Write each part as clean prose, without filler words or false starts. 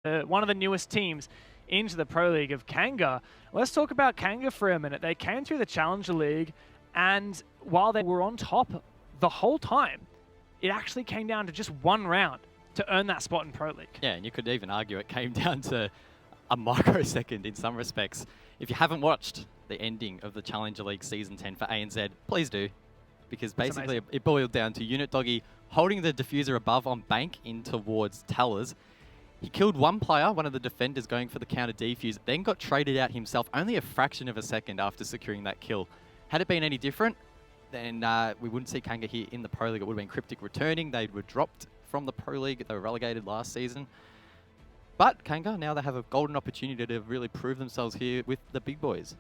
one of the newest teams into the Pro League of Kanga. Let's talk about Kanga for a minute. They came through the Challenger League, and while they were on top the whole time, it actually came down to just one round to earn that spot in Pro League. Yeah, and you could even argue it came down to a microsecond in some respects. If you haven't watched the ending of the Challenger League Season 10 for ANZ, please do. Because basically it boiled down to Unit Doggy holding the diffuser above on bank in towards Tellers. He killed one player, one of the defenders going for the counter defuse, then got traded out himself only a fraction of a second after securing that kill. Had it been any different, then we wouldn't see Kanga here in the Pro League. It would have been Cryptic returning. They were dropped from the Pro League. They were relegated last season. But Kanga, now they have a golden opportunity to really prove themselves here with the big boys.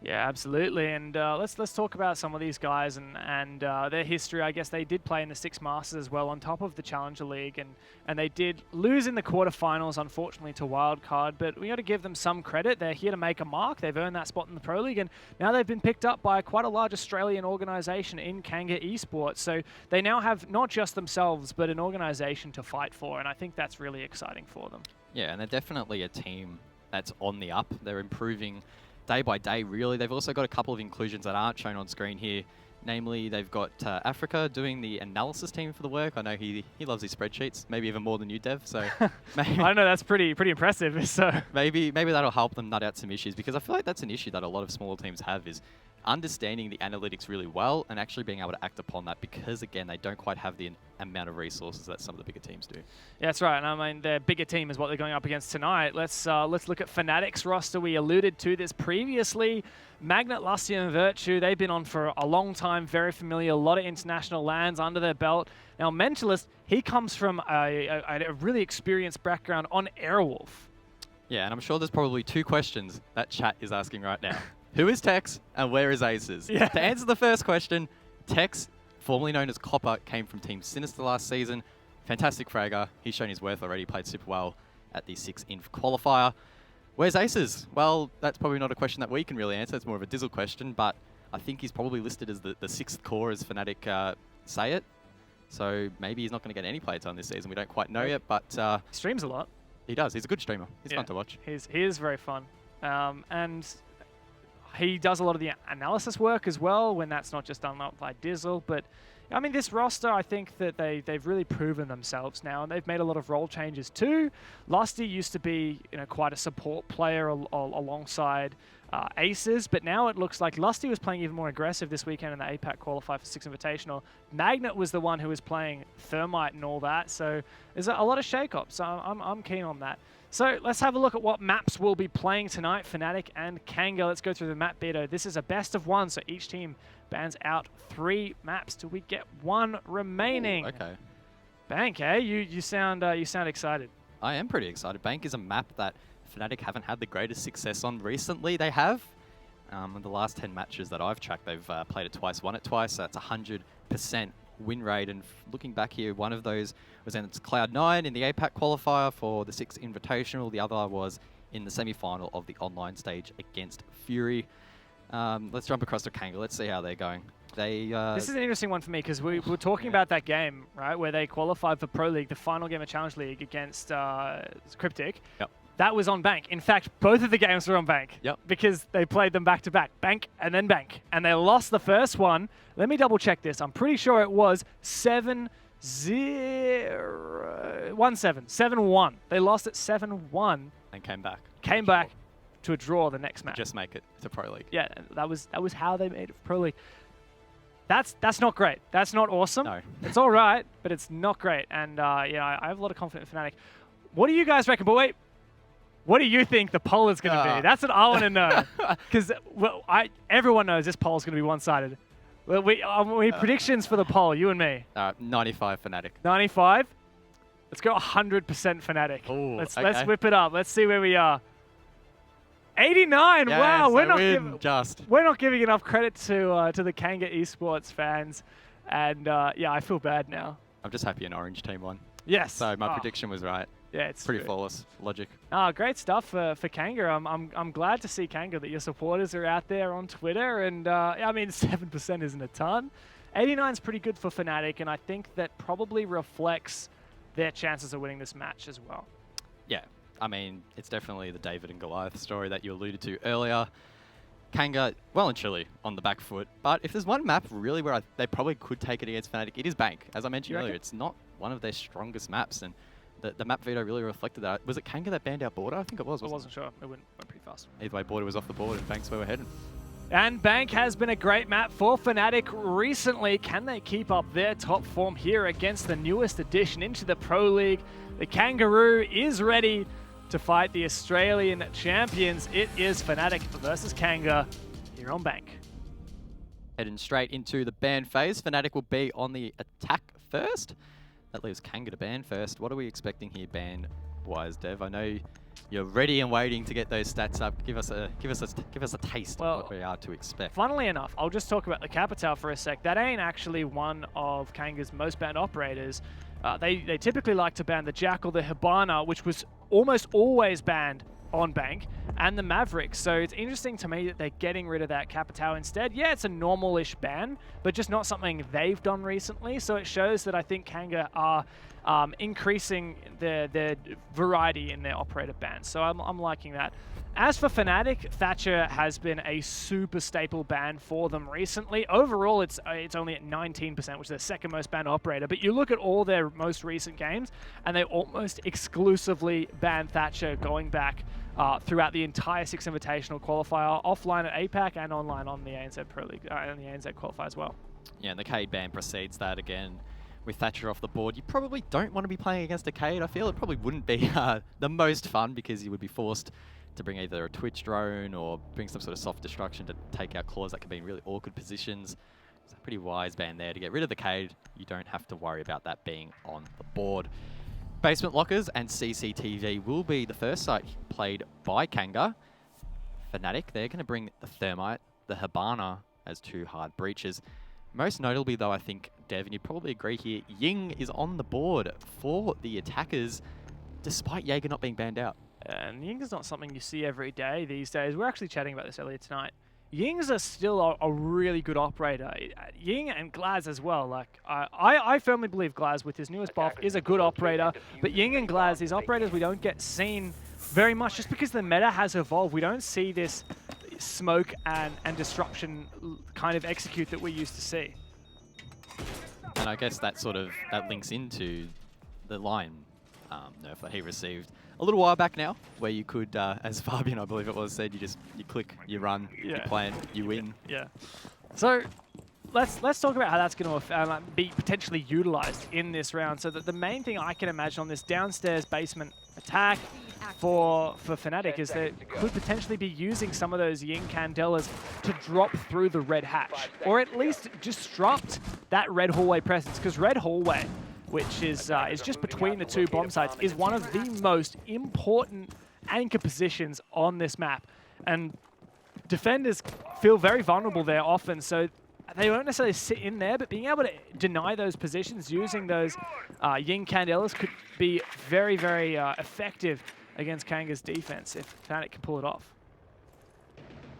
Yeah, absolutely. And let's talk about some of these guys and their history. I guess they did play in the Six Masters as well on top of the Challenger League, and they did lose in the quarterfinals, unfortunately, to Wildcard. But we got to give them some credit. They're here to make a mark. They've earned that spot in the Pro League, and now they've been picked up by quite a large Australian organisation in Kanga Esports. So they now have not just themselves, but an organisation to fight for, and I think that's really exciting for them. Yeah, and they're definitely a team that's on the up. They're improving day by day, really. They've also got a couple of inclusions that aren't shown on screen here. Namely, they've got Africa doing the analysis team for the work. I know he loves his spreadsheets, maybe even more than you, Dev. So maybe, I know that's pretty impressive. So maybe that'll help them nut out some issues, because I feel like that's an issue that a lot of smaller teams have, is understanding the analytics really well and actually being able to act upon that, because again, they don't quite have the amount of resources that some of the bigger teams do. Yeah, that's right. And I mean, their bigger team is what they're going up against tonight. Let's look at FNATIC's roster. We alluded to this previously. Magnet, Lusty, and Virtue, they've been on for a long time, very familiar, a lot of international lands under their belt. Now, Mentalist, he comes from a really experienced background on Airwolf. Yeah, and I'm sure there's probably two questions that chat is asking right now. Who is Tex and where is Aces? Yeah. To answer the first question, Tex, formerly known as Copper, came from Team Sinister last season. Fantastic fragger. He's shown his worth already, played super well at the 6-inf qualifier. Where's Aces? Well, that's probably not a question that we can really answer. It's more of a Dizzle question, but I think he's probably listed as the sixth core, as FNATIC say it. So maybe he's not going to get any play time this season. We don't quite know yet, but He streams a lot. He does. He's a good streamer. He's fun to watch. He is very fun. And he does a lot of the analysis work as well, when that's not just done up by Dizzle. But I mean, this roster, I think that they've really proven themselves now, and they've made a lot of role changes too. Lusty used to be, quite a support player alongside Aces, but now it looks like Lusty was playing even more aggressive this weekend in the APAC qualifier for 6 Invitational. Magnet was the one who was playing Thermite and all that, so there's a lot of shake-ups. So I'm keen on that. So let's have a look at what maps we'll be playing tonight, FNATIC and Kanga. Let's go through the map beta. This is a best of one, so each team bans out 3 maps till we get 1 remaining. Ooh, okay. Bank, eh? You sound excited. I am pretty excited. Bank is a map that FNATIC haven't had the greatest success on recently. They have. In the last 10 matches that I've tracked, they've played it twice, won it twice. So that's 100% win rate. And looking back here, one of those was in Cloud9 in the APAC qualifier for the 6 Invitational. The other was in the semi-final of the online stage against Fury. Let's jump across to Kanga. Let's see how they're going. This is an interesting one for me, because we were talking about that game, right, where they qualified for Pro League, the final game of Challenge League against Cryptic. Yep. That was on Bank. In fact, both of the games were on Bank. Yep. Because they played them back-to-back. Bank and then Bank. And they lost the first one. Let me double-check this. I'm pretty sure it was 7-0... 1-7. 7-1. They lost it 7-1. And came back. Came back to a draw the next match. Just make it to Pro League. Yeah, that was how they made it for Pro League. That's not great. That's not awesome. No. It's all right, but it's not great. And I have a lot of confidence in FNATIC. What do you guys reckon? But wait, what do you think the poll is going to be? That's what I want to know. Because everyone knows this poll is going to be one-sided. Well, we predictions for the poll, you and me. 95 FNATIC. 95. Let's go 100% FNATIC. Ooh, Let's whip it up. Let's see where we are. 89. Yes, wow, we're not giving enough credit to the Kanga Esports fans, and I feel bad now. I'm just happy an orange team won. Yes. So my prediction was right. Yeah, it's pretty flawless logic. Great stuff for Kanga. I'm glad to see, Kanga, that your supporters are out there on Twitter, and I mean, 7% isn't a ton. 89 is pretty good for FNATIC, and I think that probably reflects their chances of winning this match as well. Yeah, I mean, it's definitely the David and Goliath story that you alluded to earlier. Kanga, well and truly on the back foot. But if there's one map really where they probably could take it against FNATIC, it is Bank. As I mentioned earlier, it's not one of their strongest maps, and the map veto really reflected that. Was it Kanga that banned out Border? I think it was. I wasn't sure. It went pretty fast. Either way, Border was off the board, and Bank's where we're heading. And Bank has been a great map for FNATIC recently. Can they keep up their top form here against the newest addition into the Pro League? The Kangaroo is ready to fight the Australian champions. It is FNATIC versus Kanga here on Bank. Heading straight into the ban phase. FNATIC will be on the attack first. That leaves Kanga to ban first. What are we expecting here ban-wise, Dev? I know you're ready and waiting to get those stats up. Give us a taste of what we are to expect. Funnily enough, I'll just talk about the Capital for a sec. That ain't actually one of Kanga's most banned operators. They typically like to ban the Jackal, the Hibana, which was almost always banned on Bank, and the Maverick. So it's interesting to me that they're getting rid of that Capital instead. Yeah, it's a normal-ish ban, but just not something they've done recently. So it shows that I think Kanga are increasing their variety in their operator bans. So I'm liking that. As for FNATIC, Thatcher has been a super staple ban for them recently. Overall, it's only at 19%, which is their second most banned operator. But you look at all their most recent games, and they almost exclusively ban Thatcher going back throughout the entire Six Invitational qualifier, offline at APAC and online on the ANZ Pro League and the ANZ qualifier as well. Yeah, and the Cade ban precedes that again. With Thatcher off the board, you probably don't want to be playing against a Cade. I feel it probably wouldn't be the most fun because you would be forced to bring either a Twitch drone or bring some sort of soft destruction to take out claws that can be in really awkward positions. It's a pretty wise ban there to get rid of the Cade. You don't have to worry about that being on the board. Basement Lockers and CCTV will be the first site played by Kanga. FNATIC, they're going to bring the Thermite, the Hibana as two hard breaches. Most notably though, I think, Dev, and you'd probably agree here, Ying is on the board for the attackers, despite Jaeger not being banned out. And Ying is not something you see every day these days. We're actually chatting about this earlier tonight. Yings are still a really good operator. Ying and Glaz as well. Like I firmly believe Glaz, with his newest buff, is a good operator. But Ying and Glaz, these operators we don't get seen very much just because the meta has evolved. We don't see this smoke and disruption kind of execute that we used to see. And I guess that links into the line nerf that he received a little while back now, where you could, as Fabian, I believe it was, said, you click, you run, you plant, you win. Yeah. So let's talk about how that's going to be potentially utilized in this round. So that the main thing I can imagine on this downstairs basement attack for FNATIC is they could potentially be using some of those Ying Candelas to drop through the red hatch, or at least disrupt that red hallway presence, because red hallway, which is just between the two bomb sites, is one of the most important anchor positions on this map. And defenders feel very vulnerable there often, so they won't necessarily sit in there, but being able to deny those positions using those Ying Candelas could be very, very effective against Kanga's defense if FNATIC can pull it off.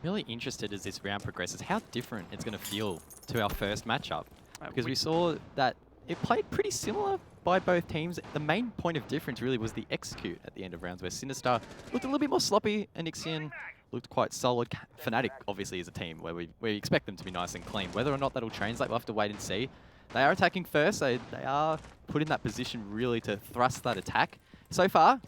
Really interested as this round progresses, how different it's going to feel to our first matchup. Because we saw that it played pretty similar by both teams. The main point of difference really was the execute at the end of rounds, where Sinister looked a little bit more sloppy and Ixion looked quite solid. FNATIC obviously is a team where we expect them to be nice and clean. Whether or not that'll translate, we'll have to wait and see. They are attacking first, so they are put in that position really to thrust that attack. So far,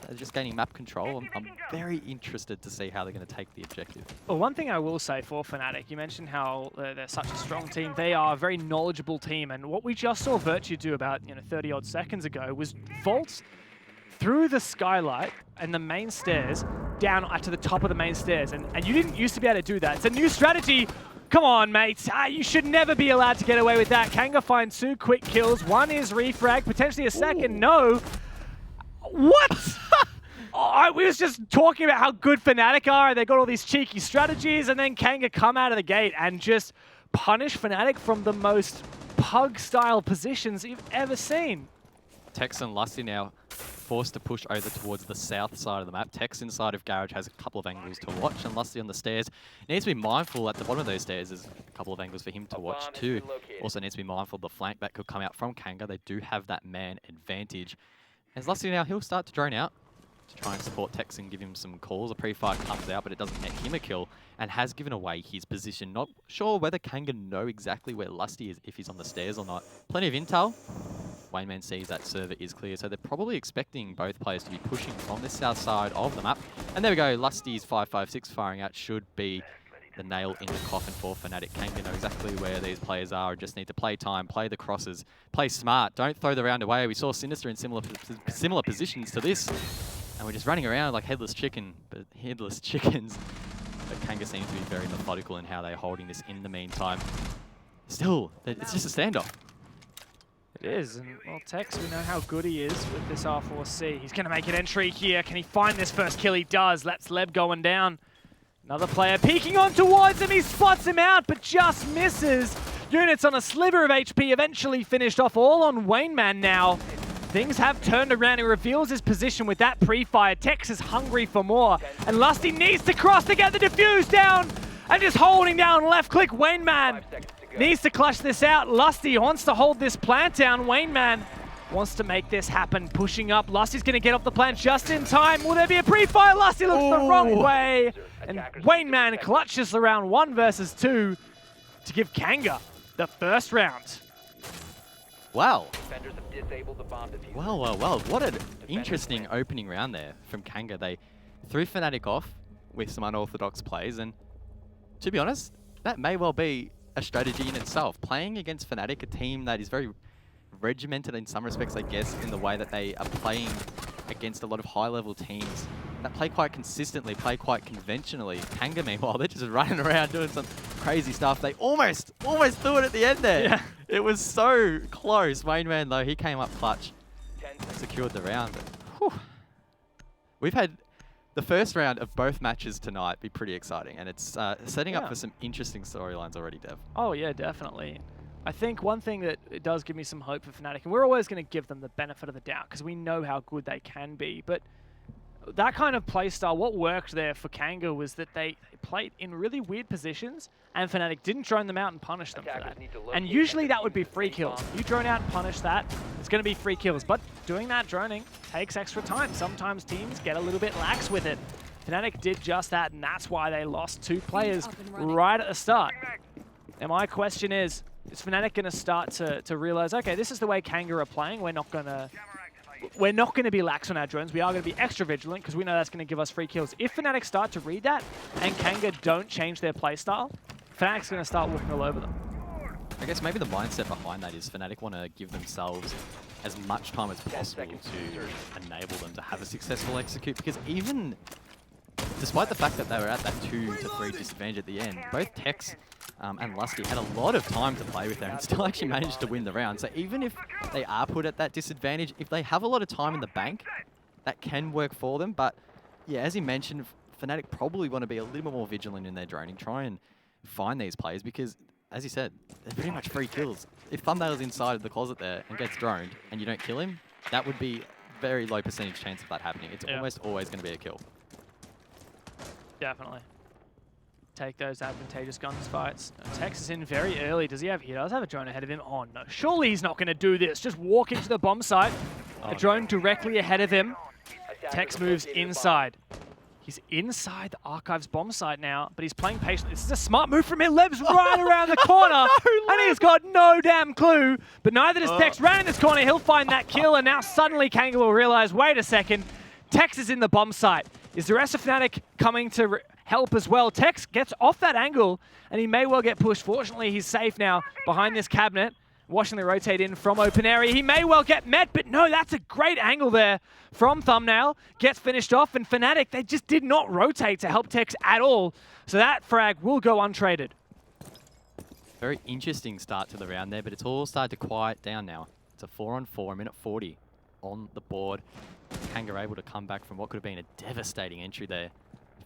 they're just gaining map control. I'm very interested to see how they're going to take the objective. Well, one thing I will say for FNATIC, you mentioned how they're such a strong team. They are a very knowledgeable team, and what we just saw Virtue do about 30-odd seconds ago was vault through the skylight and the main stairs down to the top of the main stairs. And you didn't used to be able to do that. It's a new strategy. Come on, mates. You should never be allowed to get away with that. Kanga finds 2 quick kills. One is refrag, potentially a second. Ooh. No. What? We was just talking about how good FNATIC are. They got all these cheeky strategies, and then Kanga come out of the gate and just punish FNATIC from the most pug-style positions you've ever seen. Tex and Lusty now forced to push over towards the south side of the map. Tex inside of Garage has a couple of angles to watch, and Lusty on the stairs needs to be mindful at the bottom of those stairs. There's a couple of angles for him to watch too. Also needs to be mindful of the flank that could come out from Kanga. They do have that man advantage. As Lusty now, he'll start to drone out. to try and support Tex and give him some calls. A pre-fire comes out, but it doesn't net him a kill, and has given away his position. Not sure whether Kanga know exactly where Lusty is, if he's on the stairs or not. Plenty of intel. Wayneman sees that server is clear, so they're probably expecting both players to be pushing from the south side of the map. And there we go, Lusty's 5.56 firing out should be the nail in the coffin for FNATIC. Kanga know exactly where these players are, just need to play time, play the crosses, play smart, don't throw the round away. We saw Sinister in similar positions to this, and we're just running around like headless chickens. But Kanga seems to be very methodical in how they're holding this in the meantime. Still, it's just a standoff. It is, and well, Tex, we know how good he is with this R4C. He's going to make an entry here. Can he find this first kill? He does. That's Leb going down. Another player peeking on towards him. He spots him out, but just misses. Units on a sliver of HP eventually finished off, all on Wayneman now. Things have turned around. He reveals his position with that pre-fire. Tex is hungry for more, and Lusty needs to cross to get the defuse down, and just holding down left click. Wayneman needs to clutch this out. Lusty wants to hold this plant down. Wayneman wants to make this happen, pushing up. Lusty's going to get off the plant just in time. Will there be a pre-fire? Lusty looks the wrong way, and Wayneman clutches the round 1 versus 2 to give Kanga the first round. Wow. Well. What an interesting opening round there from Kanga. They threw FNATIC off with some unorthodox plays, and to be honest, that may well be a strategy in itself. Playing against FNATIC, a team that is very regimented in some respects, I guess, in the way that they are playing against a lot of high-level teams that play quite consistently, play quite conventionally. Kanga, meanwhile, they're just running around doing some crazy stuff. They almost threw it at the end there. Yeah. It was so close. Wayneman, though, he came up clutch, secured the round. But, we've had the first round of both matches tonight be pretty exciting, and it's setting up for some interesting storylines already, Dev. Oh, yeah, definitely. I think one thing that it does give me some hope for FNATIC, and we're always going to give them the benefit of the doubt because we know how good they can be, but that kind of play style, what worked there for Kanga was that they played in really weird positions, and FNATIC didn't drone them out and punish them for that. And usually that would be free kills. You drone out and punish that, it's going to be free kills. But doing that droning takes extra time. Sometimes teams get a little bit lax with it. FNATIC did just that, and that's why they lost 2 players right at the start. And my question is FNATIC going to start to realize, okay, this is the way Kanga are playing. We're not going to be lax on our drones. We are going to be extra vigilant because we know that's going to give us free kills. If FNATIC start to read that and Kanga don't change their playstyle, FNATIC's going to start walking all over them. I guess maybe the mindset behind that is FNATIC want to give themselves as much time as possible to enable them to have a successful execute, because even despite the fact that they were at that 2 to 3 disadvantage at the end, both Tex and Lusty had a lot of time to play with there and still actually managed to win the round. So even if they are put at that disadvantage, if they have a lot of time in the bank, that can work for them. But yeah, as you mentioned, FNATIC probably want to be a little bit more vigilant in their droning, try and find these players because, as you said, they're pretty much free kills. If Thumbnail's inside of the closet there and gets droned and you don't kill him, that would be very low percentage chance of that happening. It's almost always going to be a kill. Definitely. Take those advantageous guns fights. Tex is in very early. Does he have? He does have a drone ahead of him. Oh no, surely he's not going to do this. Just walk into the bomb site. A drone directly ahead of him. Tex moves inside. He's inside the Archives bomb site now, but he's playing patiently. This is a smart move from him. Leb's right around the corner, and he's got no damn clue. But neither does Tex. Right in this corner, he'll find that kill, and now suddenly Kanga will realize, wait a second, Tex is in the bomb site. Is the rest of FNATIC coming to help as well? Tex gets off that angle, and he may well get pushed. Fortunately, he's safe now behind this cabinet, watching the rotate in from open area. He may well get met, but no, that's a great angle there from Thumbnail. Gets finished off, and FNATIC, they just did not rotate to help Tex at all. So that frag will go untraded. Very interesting start to the round there, but it's all started to quiet down now. It's a 4-on-4, a minute 40 on the board. Kanga able to come back from what could have been a devastating entry there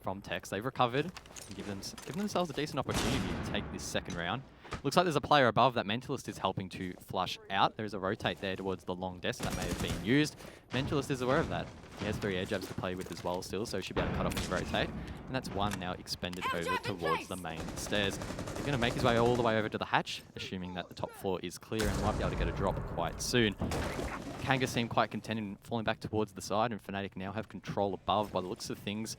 from Tex. They've recovered and given themselves a decent opportunity to take this second round. Looks like there's a player above that Mentalist is helping to flush out. There's a rotate there towards the long desk that may have been used. Mentalist is aware of that. He has 3 air jabs to play with as well still, so should be able to cut off his rotate. And that's 1 now expended over towards the main stairs. He's going to make his way all the way over to the hatch, assuming that the top floor is clear and might be able to get a drop quite soon. Kanga seem quite content in falling back towards the side, and FNATIC now have control above by the looks of things.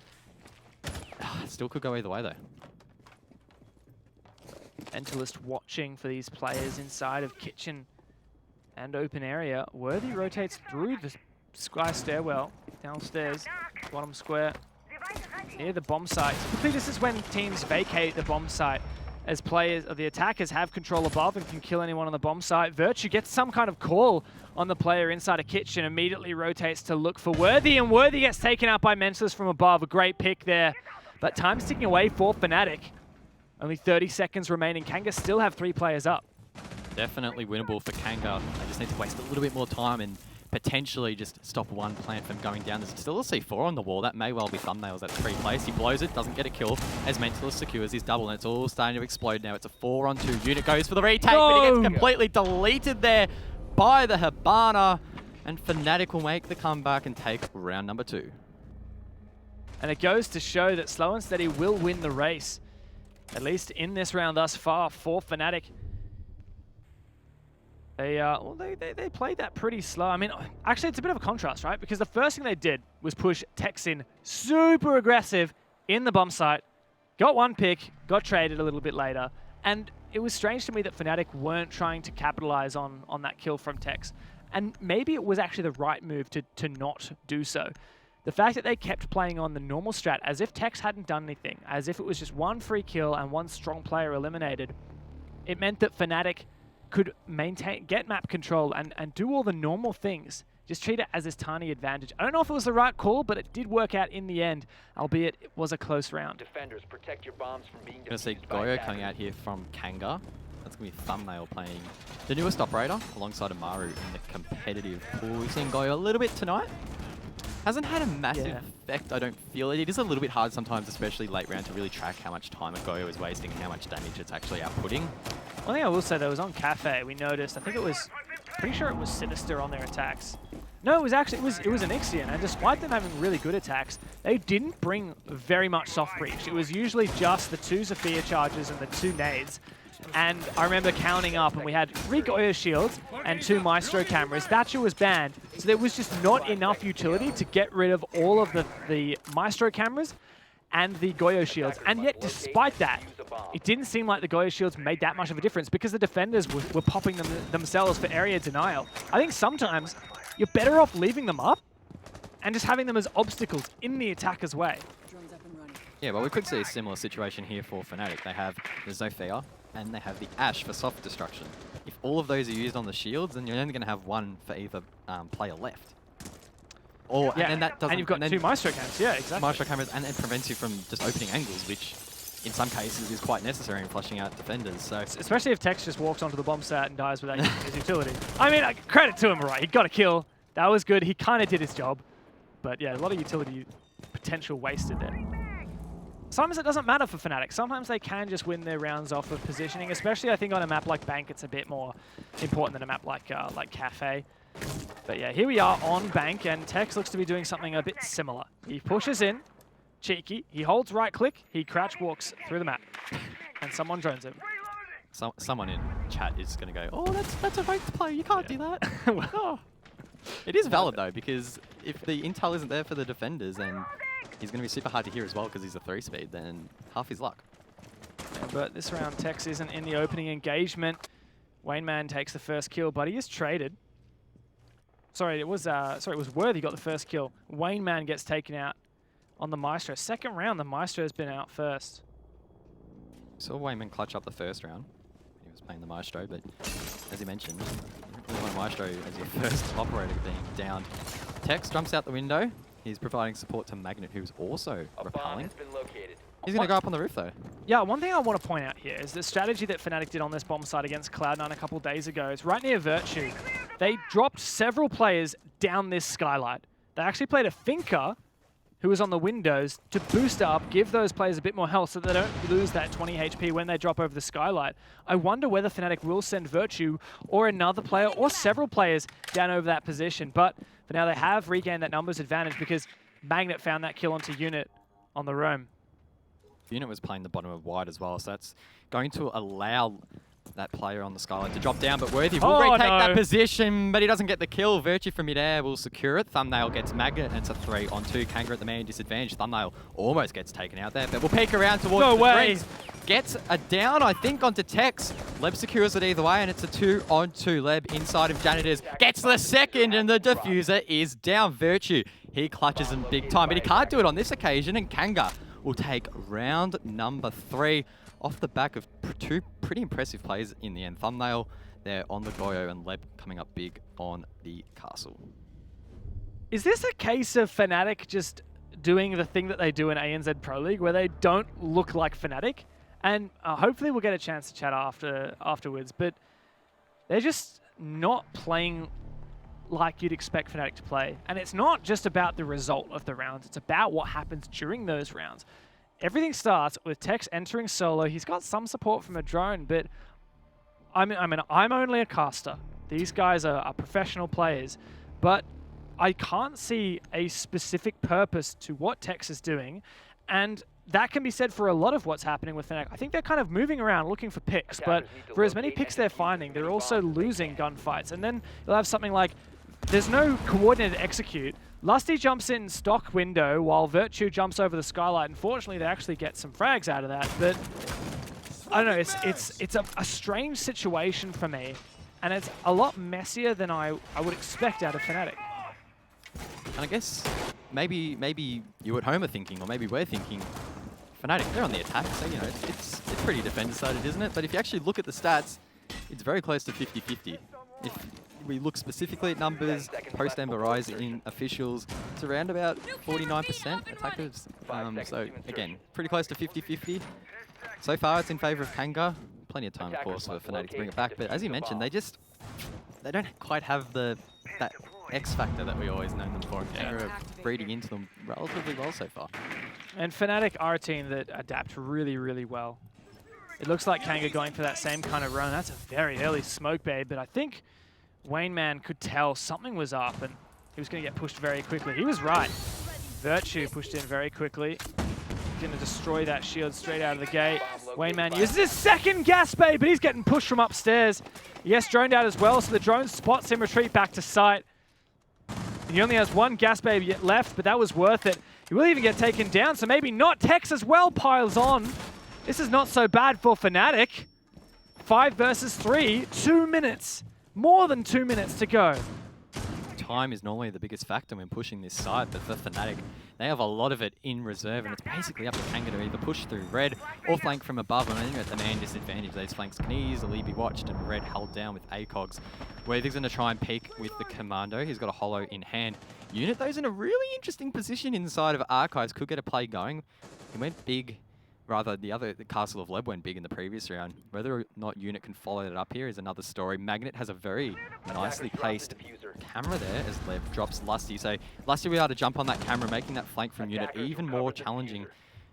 Still could go either way though. Mentalist watching for these players inside of kitchen and open area. Worthy rotates through the sky stairwell, downstairs, bottom square, near the bomb site. Typically this is when teams vacate the bomb site, as players or the attackers have control above and can kill anyone on the bomb site. Virtue gets some kind of call on the player inside a kitchen, immediately rotates to look for Worthy, and Worthy gets taken out by Mentalist from above. A great pick there, but time's ticking away for FNATIC. Only 30 seconds remaining. Kanga still have 3 players up. Definitely winnable for Kanga. They just need to waste a little bit more time and potentially just stop one plant from going down. There's still a C4 on the wall. That may well be thumbnails at 3 place. He blows it, doesn't get a kill as Mentalist secures his double, and it's all starting to explode now. It's a 4-on-2 unit. Goes for the retake, but he gets completely deleted there by the Hibana, and FNATIC will make the comeback and take round number 2. And it goes to show that Slow and Steady will win the race, at least in this round thus far for FNATIC. They played that pretty slow. I mean, actually, it's a bit of a contrast, right? Because the first thing they did was push Tex in super aggressive in the bomb site, got 1 pick, got traded a little bit later, and it was strange to me that FNATIC weren't trying to capitalize on that kill from Tex. And maybe it was actually the right move to not do so. The fact that they kept playing on the normal strat as if Tex hadn't done anything, as if it was just 1 free kill and 1 strong player eliminated, it meant that FNATIC could get map control and do all the normal things. Just treat it as this tiny advantage. I don't know if it was the right call, but it did work out in the end, albeit it was a close round. Defenders, protect your bombs from being Going to see Goyo coming out here from Kanga. That's going to be Thumbnail playing the newest operator alongside Amaru in the competitive pool. We've seen Goyo a little bit tonight. Hasn't had a massive effect, I don't feel it. It is a little bit hard sometimes, especially late round, to really track how much time a Goyo is wasting and how much damage it's actually outputting. One thing I will say though is on Cafe, we noticed, I think it was, pretty sure it was Sinister on their attacks. No, it was actually, it was Anixian, and despite them having really good attacks, they didn't bring very much soft breach. It was usually just the 2 Zephyr charges and the 2 nades. And I remember counting up, and we had 3 Goyo shields and 2 Maestro cameras. Thatcher was banned, so there was just not enough utility to get rid of all of the Maestro cameras and the Goyo shields. And yet, despite that, it didn't seem like the Goyo shields made that much of a difference because the defenders were popping them themselves for area denial. I think sometimes you're better off leaving them up and just having them as obstacles in the attacker's way. Yeah, well, we could see a similar situation here for FNATIC. They have the Zofia and they have the Ash for soft destruction. If all of those are used on the shields, then you're only going to have 1 for either player left. Or, yeah, and that doesn't, and you've got 2 Maestro cameras, yeah, exactly. Maestro cameras, and it prevents you from just opening angles, which in some cases is quite necessary in flushing out defenders. So especially if Tex just walks onto the bomb site and dies without using his utility. I mean, credit to him, right? He got a kill. That was good. He kind of did his job. But yeah, a lot of utility potential wasted there. Sometimes it doesn't matter for FNATIC. Sometimes they can just win their rounds off of positioning, especially I think on a map like Bank, it's a bit more important than a map like Cafe. But yeah, here we are on Bank, and Tex looks to be doing something a bit similar. He pushes in, cheeky, he holds right click, he crouch walks through the map, and someone drones him. Someone in chat is going to go, oh, that's a ranked play, you can't do that. Well, it is valid though, because if the intel isn't there for the defenders, then he's going to be super hard to hear as well because he's a 3-speed, then half his luck. Yeah, but this round, Tex isn't in the opening engagement. Wayneman takes the first kill, but he is traded. Sorry, it was Worthy got the first kill. Wayneman gets taken out on the Maestro. Second round, the Maestro has been out first. Saw Wayman clutch up the first round. He was playing the Maestro, but as he mentioned, you don't really want a Maestro as your first operator being downed. Tex jumps out the window. He's providing support to Magnet, who's also repelling. He's going to go up on the roof, though. Yeah, one thing I want to point out here is the strategy that FNATIC did on this bomb site against Cloud9 a couple days ago. It's right near Virtue. They dropped several players down this skylight. They actually played a Finker, who was on the windows, to boost up, give those players a bit more health so they don't lose that 20 HP when they drop over the skylight. I wonder whether FNATIC will send Virtue or another player or several players down over that position. But But now they have regained that numbers advantage because Magnet found that kill onto Unit on the roam. Unit was playing the bottom of wide as well, so that's going to allow that player on the skyline to drop down, but Worthy will retake that position, but he doesn't get the kill. Virtue from midair will secure it. Thumbnail gets Magnet, and it's a 3-on-2. Kanga at the main disadvantage. Thumbnail almost gets taken out there, but we'll peek around towards the rings. Gets a down, I think, onto Tex. Leb secures it either way, and it's a 2-on-2. Leb inside of Janitors gets the second, and the diffuser is down. Virtue, he clutches him big time, but he can't do it on this occasion, and Kanga will take round number 3 off the back of two pretty impressive plays in the end. Thumbnail there on the Goyo and Leb coming up big on the castle. Is this a case of FNATIC just doing the thing that they do in ANZ Pro League where they don't look like FNATIC? And hopefully we'll get a chance to chat afterwards, but they're just not playing like you'd expect FNATIC to play. And it's not just about the result of the rounds, it's about what happens during those rounds. Everything starts with Tex entering solo. He's got some support from a drone, but I'm only a caster. These guys are professional players, but I can't see a specific purpose to what Tex is doing, and that can be said for a lot of what's happening with FNATIC. I think they're kind of moving around looking for picks, but for as many picks they're finding, they're also losing gunfights. And then you'll have something like, there's no coordinated execute. Lusty jumps in stock window while Virtue jumps over the skylight. Unfortunately, they actually get some frags out of that, but I don't know, it's a strange situation for me, and it's a lot messier than I would expect out of FNATIC. And I guess maybe you at home are thinking, or maybe we're thinking, FNATIC, they're on the attack, so you know it's pretty defender-sided, isn't it? But if you actually look at the stats, it's very close to 50-50. If we look specifically at numbers, post-Ember Rise in officials, it's around about 49% attackers. So again, pretty close to 50-50. So far, it's in favour of Kanga. Plenty of time, of course, for FNATIC to bring it back. But as you mentioned, they don't quite have that X factor that we always know them for. Kanga are breeding into them relatively well so far. And FNATIC are a team that adapt really, really well. It looks like Kanga going for that same kind of run. That's a very early smoke bait, but I think Wayne Man could tell something was up and he was going to get pushed very quickly. He was right. Virtue pushed in very quickly. Going to destroy that shield straight out of the gate. Wayne Man uses his second gas bait, but he's getting pushed from upstairs. Yes, droned out as well, so the drone spots him retreat back to site. And he only has one gas bait yet left, but that was worth it. He will even get taken down, so maybe not. Tex as well piles on. This is not so bad for FNATIC. 5 versus 3, 2 minutes. More than 2 minutes to go. Time is normally the biggest factor when pushing this side, but for FNATIC, they have a lot of it in reserve, and it's basically up to Kanga to either push through red or flank from above. And I think at the man disadvantage, those flanks can easily be watched, and red held down with ACOGs. Worthy's going to try and peek with the Commando. He's got a holo in hand. Unit, though, is in a really interesting position inside of Archives. Could get a play going. He went big. Rather, the Castle of Leb went big in the previous round. Whether or not Unit can follow that up here is another story. Magnet has a very nicely placed camera there as Leb drops Lusty. So Lusty will be able to jump on that camera, making that flank from Unit even more challenging,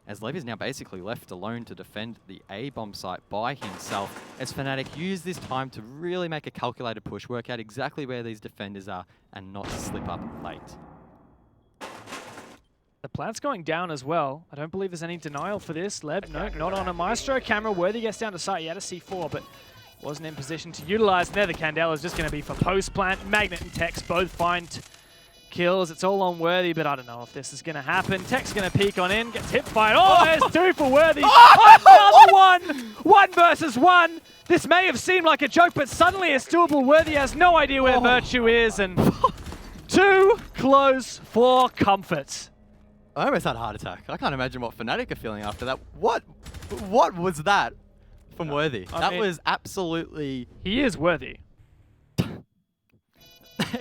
as Leb is now basically left alone to defend the A-bomb site by himself. As FNATIC use this time to really make a calculated push, work out exactly where these defenders are, and not slip up late. The plant's going down as well. I don't believe there's any denial for this. Leb, no, not on a Maestro camera. Worthy gets down to sight. He had a C4, but wasn't in position to utilize. There, the Candela is just going to be for post-plant. Magnet and Tex both find kills. It's all on Worthy, but I don't know if this is going to happen. Tex going to peek on in, gets hip fired. Oh, there's 2 for Worthy. Another one! 1 versus 1. This may have seemed like a joke, but suddenly it's doable. Worthy has no idea where Virtue is, and too close for comfort. I almost had a heart attack. I can't imagine what FNATIC are feeling after that. What was that from Worthy? That was absolutely... He is worthy.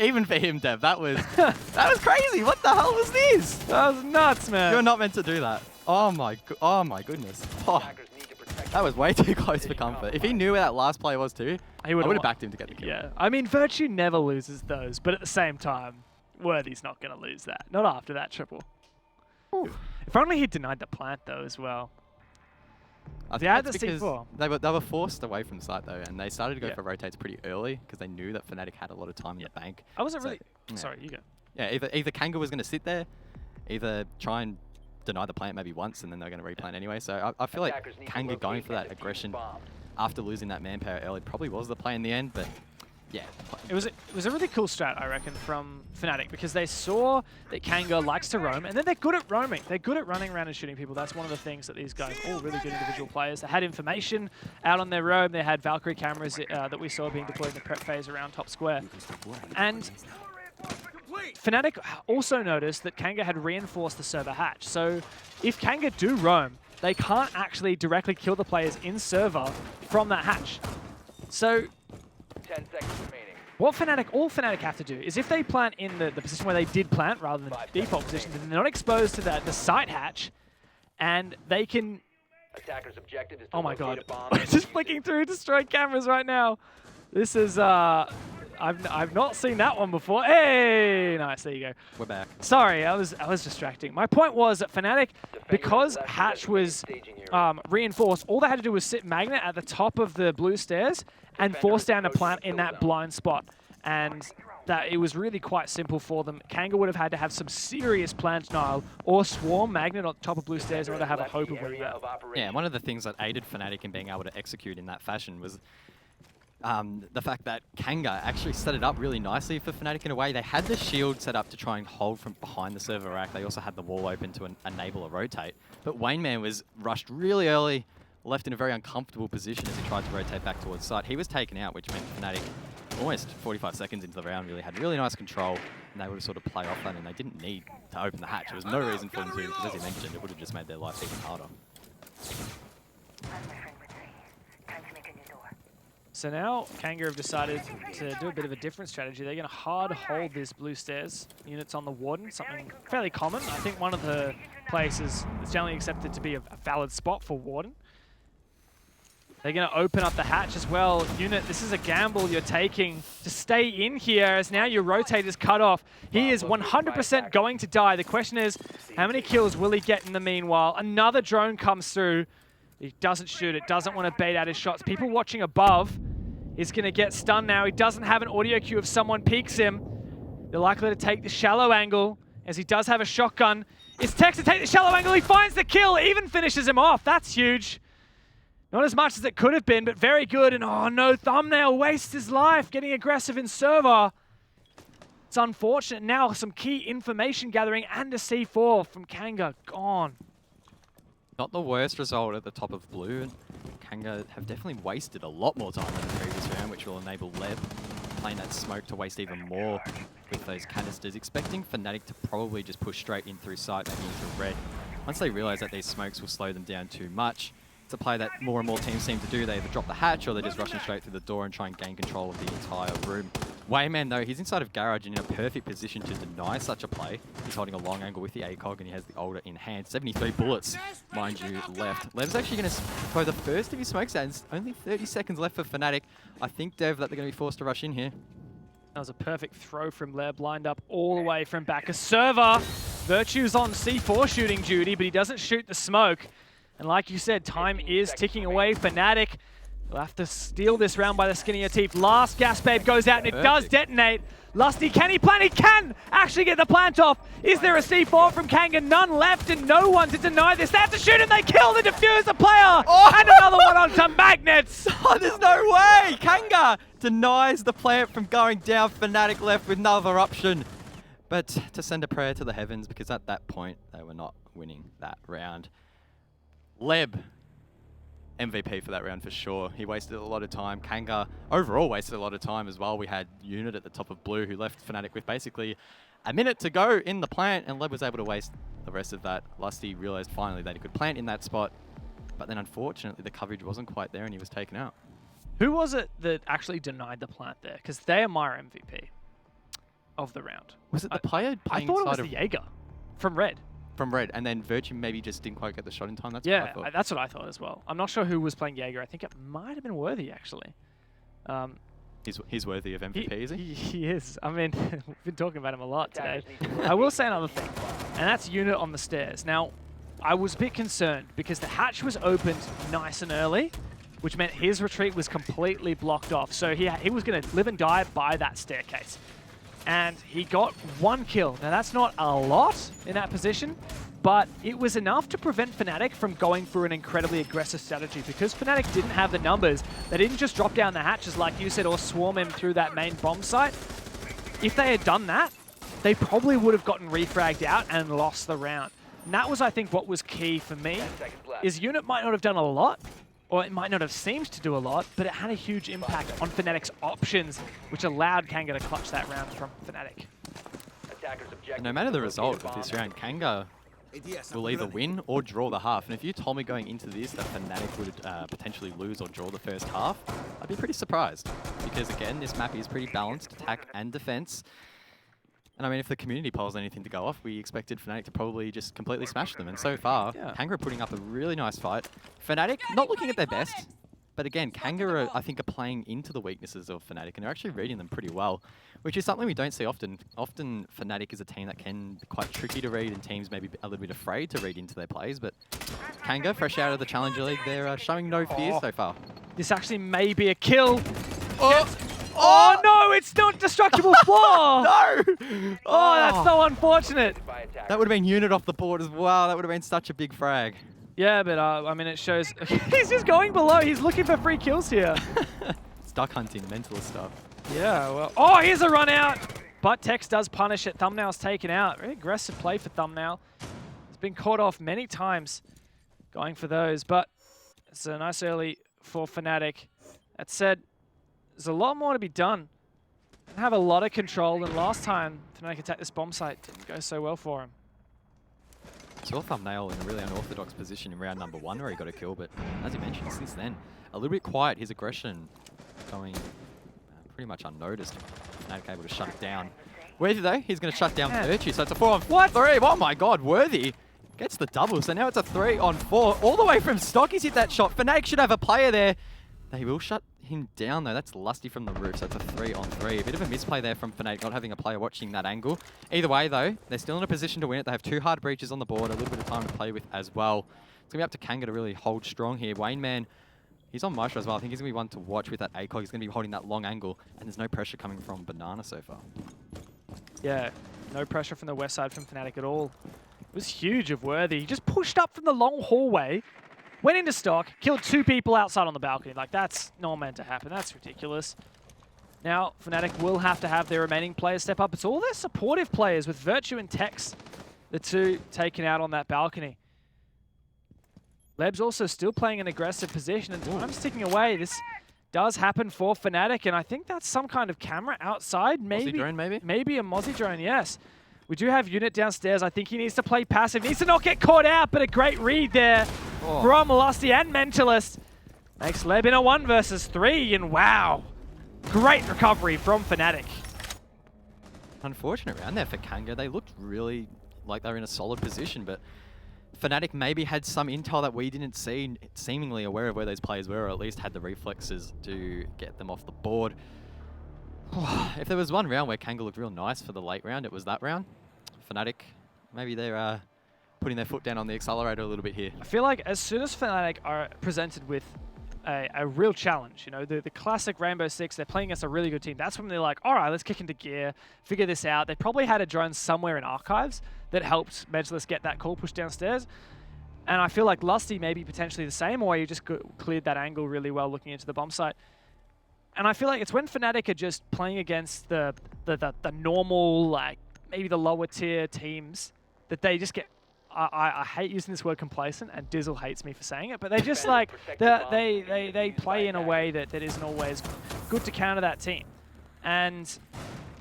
Even for him, Dev, that was crazy. What the hell was this? That was nuts, man. You're not meant to do that. Oh my goodness. Oh, that was way too close for comfort. If he knew where that last play was too, I would have backed him to get the kill. Yeah, I mean, Virtue never loses those, but at the same time, Worthy's not going to lose that. Not after that triple. Ooh. If only he denied the plant though as well. I think that's because they were forced away from site though, and they started to go for rotates pretty early because they knew that FNATIC had a lot of time in the bank. I wasn't really... Sorry, you go. Yeah, either Kanga was going to sit there, either try and deny the plant maybe once, and then they're going to replant anyway. So I feel like Kanga going for that aggression after losing that manpower early probably was the play in the end, but yeah. It was a really cool strat, I reckon, from FNATIC, because they saw that Kanga likes to roam, and then they're good at roaming. They're good at running around and shooting people. That's one of the things that these guys are all really good individual players. They had information out on their roam. They had Valkyrie cameras that we saw being deployed in the prep phase around top square. And FNATIC also noticed that Kanga had reinforced the server hatch. So if Kanga do roam, they can't actually directly kill the players in server from that hatch. So 10 seconds remaining. what all FNATIC have to do is if they plant in the position where they did plant rather than the default position, then they're not exposed to the site hatch, and they can... Attacker's objective is to Oh my locate god, a bomb. I'm just flicking through destroyed cameras right now. This is... I've not seen that one before. Hey, nice, there you go. We're back. Sorry, I was distracting. My point was that FNATIC, because hatch was reinforced, all they had to do was sit magnet at the top of the blue stairs and force down a plant in that blind spot. And that it was really quite simple for them. Kanga would have had to have some serious plant denial or swarm magnet on top of blue stairs in order to have a hope of winning that. Yeah, one of the things that aided FNATIC in being able to execute in that fashion was the fact that Kanga actually set it up really nicely for FNATIC in a way. They had the shield set up to try and hold from behind the server rack. They also had the wall open to enable a rotate. But Wayneman was rushed really early, left in a very uncomfortable position as he tried to rotate back towards site. He was taken out, which meant FNATIC, almost 45 seconds into the round, really had really nice control, and they would have sort of play off that, and they didn't need to open the hatch. There was no reason for them to, because as you mentioned, it would have just made their life even harder. So now Kanga have decided to do a bit of a different strategy. They're going to hard hold this blue stairs. Units on the Warden, something fairly common. I think one of the places that's generally accepted to be a valid spot for Warden. They're going to open up the hatch as well. Unit, this is a gamble you're taking to stay in here as now your rotate is cut off. He is 100% going to die. The question is, how many kills will he get in the meanwhile? Another drone comes through. He doesn't shoot it, doesn't want to bait out his shots. People watching above is going to get stunned now. He doesn't have an audio cue if someone peeks him. They're likely to take the shallow angle as he does have a shotgun. It's Tex to take the shallow angle. He finds the kill, even finishes him off. That's huge. Not as much as it could have been, but very good. And oh no, Thumbnail wastes his life getting aggressive in server. It's unfortunate. Now some key information gathering and a C4 from Kanga gone. Not the worst result at the top of blue, and Kanga have definitely wasted a lot more time than the previous round, which will enable Leb playing that smoke to waste even more with those canisters, expecting FNATIC to probably just push straight in through sight, maybe into red. Once they realise that these smokes will slow them down too much, it's a play that more and more teams seem to do. They either drop the hatch or they're just rushing straight through the door and try and gain control of the entire room. Wayman, though, he's inside of Garage and in a perfect position to deny such a play. He's holding a long angle with the ACOG and he has the older in hand. 73 bullets, mind you, left. Lev's actually going to throw the first of his smokes out. It's only 30 seconds left for FNATIC. I think, Dev, that they're going to be forced to rush in here. That was a perfect throw from Leb, lined up all the way from back. A server, Virtue's on C4 shooting duty, but he doesn't shoot the smoke. And like you said, time is ticking away. FNATIC will have to steal this round by the skin of your teeth. Last gas babe goes out and it does detonate. Lusty, can he plant? He can actually get the plant off. Is there a C4 from Kanga? None left and no one to deny this. They have to shoot and they kill the diffuser player. Oh. And another one onto magnets. Oh, there's no way! Kanga denies the plant from going down. FNATIC left with another option. But to send a prayer to the heavens, because at that point, they were not winning that round. Leb, MVP for that round for sure. He wasted a lot of time. Kanga overall wasted a lot of time as well. We had Unit at the top of blue who left FNATIC with basically a minute to go in the plant, and Leb was able to waste the rest of that. Lusty realized finally that he could plant in that spot, but then unfortunately the coverage wasn't quite there and he was taken out. Who was it that actually denied the plant there? Because they are my MVP of the round. Was it the player I playing thought it was side the Jaeger from red. From red, and then Virtue maybe just didn't quite get the shot in time. That's Yeah, what I thought. that's what I thought as well. I'm not sure who was playing Jaeger. I think it might have been Worthy, actually. He's worthy of MVP, is he? He is. I mean, we've been talking about him a lot today. I will say another thing, and that's Unit on the stairs. Now, I was a bit concerned because the hatch was opened nice and early, which meant his retreat was completely blocked off. So he was going to live and die by that staircase. and he got 1 kill. Now that's not a lot in that position, but it was enough to prevent FNATIC from going through an incredibly aggressive strategy because FNATIC didn't have the numbers. They didn't just drop down the hatches like you said or swarm him through that main bomb site. If they had done that, they probably would have gotten refragged out and lost the round. And that was, I think, what was key for me, is Unit might not have done a lot, or it might not have seemed to do a lot, but it had a huge impact on FNATIC's options, which allowed Kanga to clutch that round from FNATIC. No matter the result of this round, Kanga will either win or draw the half. And if you told me going into this that FNATIC would potentially lose or draw the first half, I'd be pretty surprised. Because again, this map is pretty balanced, attack and defense. And I mean, if the community polls anything to go off, we expected FNATIC to probably just completely smash them. And so far, Kanga are putting up a really nice fight. FNATIC not looking at their best, but again, Kanga I think are playing into the weaknesses of FNATIC and they're actually reading them pretty well, which is something we don't see often. Often FNATIC is a team that can be quite tricky to read and teams may be a little bit afraid to read into their plays, but Kanga, fresh out of the Challenger League, they're showing no fear so far. This actually may be a kill. Oh no, it's not destructible floor! No! Oh, that's so unfortunate. That would have been Unit off the board as well. That would have been such a big frag. Yeah, but I mean, it shows he's just going below. He's looking for free kills here. It's duck hunting, mental stuff. Yeah, well, oh, here's a run out. But Tex does punish it. Thumbnail's taken out. Very aggressive play for Thumbnail. It's been caught off many times going for those, but it's a nice early for FNATIC. That said, there's a lot more to be done. They have a lot of control, and last time FNATIC attacked this bomb site didn't go so well for him. Saw Thumbnail in a really unorthodox position in round number 1 where he got a kill, but as you mentioned, since then, a little bit quiet. His aggression going pretty much unnoticed. FNATIC able to shut it down. Worthy though, he's going to shut down Virtue, so it's a 4-on-3. Oh my god, Worthy gets the double, so now it's a 3-on-4. All the way from stock, he's hit that shot. FNATIC should have a player there. They will shut him down though. That's Lusty from the roof, so it's a 3-on-3. A bit of a misplay there from FNATIC, not having a player watching that angle. Either way though, they're still in a position to win it. They have 2 hard breaches on the board, a little bit of time to play with as well. It's going to be up to Kanga to really hold strong here. Wayne Man, he's on Maestro as well. I think he's going to be one to watch with that ACOG. He's going to be holding that long angle, and there's no pressure coming from Banana so far. Yeah, no pressure from the west side from FNATIC at all. It was huge of Worthy. He just pushed up from the long hallway, went into stock, killed 2 people outside on the balcony. Like, that's not meant to happen. That's ridiculous. Now, FNATIC will have to have their remaining players step up. It's all their supportive players with Virtue and Tex, the 2 taken out on that balcony. Leb's also still playing an aggressive position, and time's ticking away. This does happen for FNATIC, and I think that's some kind of camera outside. Maybe, Mozzie drone, maybe? Maybe a Mozzie drone, yes. We do have Unit downstairs. I think he needs to play passive. Needs to not get caught out, but a great read there from Lusty and Mentalist. Makes Leb in a 1 versus 3, and wow. Great recovery from FNATIC. Unfortunate round there for Kanga. They looked really like they were in a solid position, but FNATIC maybe had some intel that we didn't see, seemingly aware of where those players were, or at least had the reflexes to get them off the board. If there was one round where Kanga looked real nice for the late round, it was that round. FNATIC, maybe they're putting their foot down on the accelerator a little bit here. I feel like as soon as FNATIC are presented with a real challenge, you know, the classic Rainbow Six, they're playing against a really good team. That's when they're like, all right, let's kick into gear, figure this out. They probably had a drone somewhere in archives that helped Mentalist get that call pushed downstairs. And I feel like Lusty may be potentially the same, or you just cleared that angle really well looking into the bomb site. And I feel like it's when FNATIC are just playing against the normal, like, maybe the lower tier teams that they just get, I hate using this word complacent, and Dizzle hates me for saying it, but they just like, they play in a way that isn't always good to counter that team. And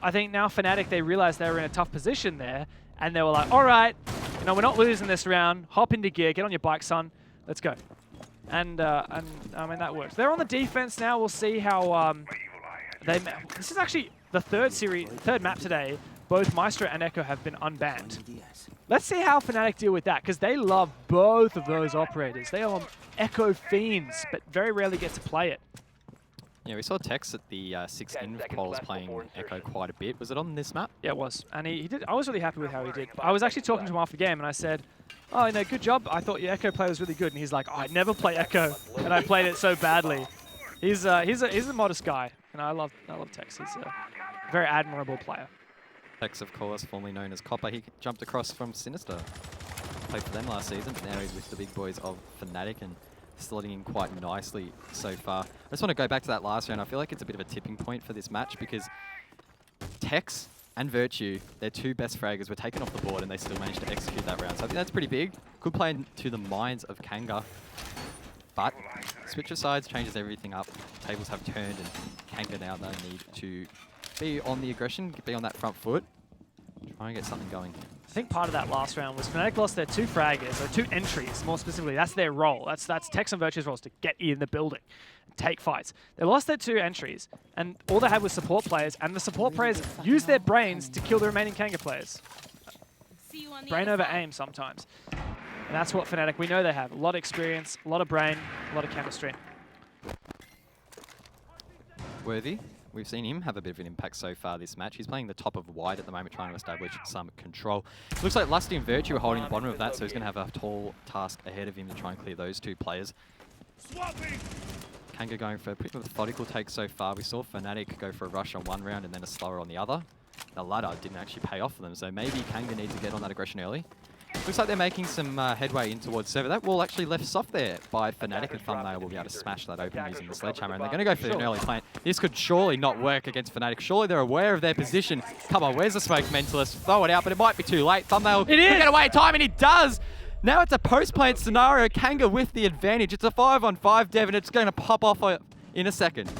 I think now FNATIC, they realized they were in a tough position there, and they were like, all right, you know, we're not losing this round, hop into gear, get on your bike, son, let's go. And I mean, that works. They're on the defense now. We'll see how this is actually the third map today. Both Maestro and Echo have been unbanned. Let's see how FNATIC deal with that, because they love both of those operators. They are Echo fiends, but very rarely get to play it. Yeah, we saw Tex at the 6 inv polls playing Echo quite a bit. Was it on this map? Yeah, it was. And he did. I was really happy with how he did. I was actually talking to him after the game, and I said, oh, you know, good job. I thought your Echo play was really good. And he's like, oh, I never play Echo, and I played it so badly. He's a modest guy, and I love Tex. He's a very admirable player. Tex, of course, formerly known as Copper. He jumped across from Sinister. Played for them last season, but now he's with the big boys of FNATIC and slotting in quite nicely so far. I just want to go back to that last round. I feel like it's a bit of a tipping point for this match because Tex and Virtue, their two best fraggers, were taken off the board and they still managed to execute that round. So I think that's pretty big. Good play into the minds of Kanga. But switch of sides changes everything up. Tables have turned and Kanga now they need to be on the aggression, be on that front foot, try and get something going. I think part of that last round was FNATIC lost their two fraggers, or two entries, more specifically. That's their role. That's Tex and Virtue's roles, to get in the building, take fights. They lost their two entries, and all they had was support players, and the support players used their brains to kill the remaining Kanga players. Brain over aim sometimes. And that's what FNATIC, we know they have. A lot of experience, a lot of brain, a lot of chemistry. Worthy. We've seen him have a bit of an impact so far this match. He's playing the top of wide at the moment, trying to establish some control. Looks like Lusty and Virtue are holding the bottom of that, so he's going to have a tall task ahead of him to try and clear those two players. Kanga going for a pretty methodical take so far. We saw FNATIC go for a rush on one round and then a slower on the other. The latter didn't actually pay off for them, so maybe Kanga needs to get on that aggression early. Looks like they're making some headway in towards server. That wall actually left soft there by FNATIC, and Thumbnail will be able to smash that open using the sledgehammer. And they're going to go for an early plant. This could surely not work against FNATIC. Surely they're aware of their position. Come on, where's the smoke, Mentalist? Throw it out, but it might be too late. Thumbnail could get away in time, and he does! Now it's a post-plant scenario. Kanga with the advantage. It's a 5-on-5, Devin. It's going to pop off in a second.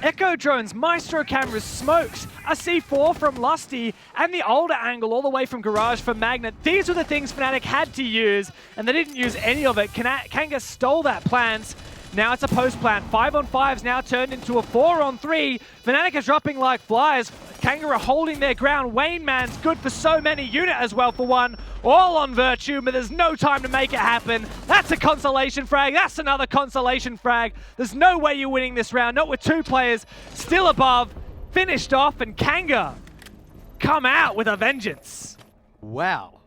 Echo drones, Maestro cameras, smokes, a C4 from Lusty, and the older angle all the way from Garage for Magnet. These were the things FNATIC had to use, and they didn't use any of it. Kanga stole that plans. Now it's a post-plant. 5-on-5's now turned into a 4-on-3. FNATIC is dropping like flies. Kanga are holding their ground. Wayne Man's good for so many. Unit as well for one. All on Virtue, but there's no time to make it happen. That's a consolation frag. That's another consolation frag. There's no way you're winning this round. Not with two players still above. Finished off, and Kanga come out with a vengeance. Wow.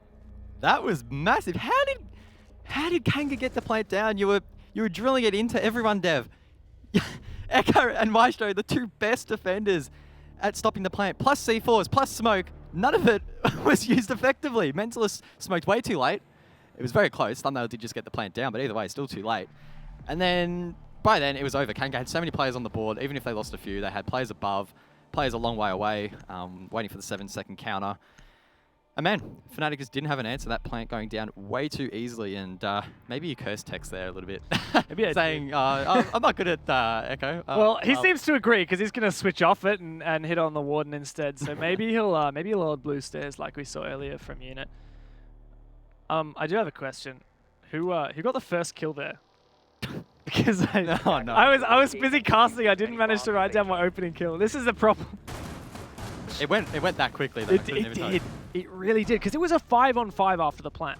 That was massive. How did Kanga get the plant down? You were drilling it into everyone, Dev. Echo and Maestro, the two best defenders at stopping the plant, plus C4s, plus smoke. None of it was used effectively. Mentalist smoked way too late. It was very close. Thumbnail did just get the plant down, but either way, still too late. And then, by then, it was over. Kanga had so many players on the board. Even if they lost a few, they had players above, players a long way away, waiting for the 7-second counter. And man, FNATIC just didn't have an answer. That plant going down way too easily, and maybe you cursed Tex there a little bit. Maybe I saying, I'm not good at Echo. Well, he seems to agree, because he's going to switch off it and hit on the Warden instead. So maybe he'll hold blue stairs like we saw earlier from Unit. I do have a question. Who got the first kill there? Because I was busy casting. I didn't manage to write down my opening kill. This is the problem. It went that quickly though. It did. It really did, because it was a 5-on-5 after the plant.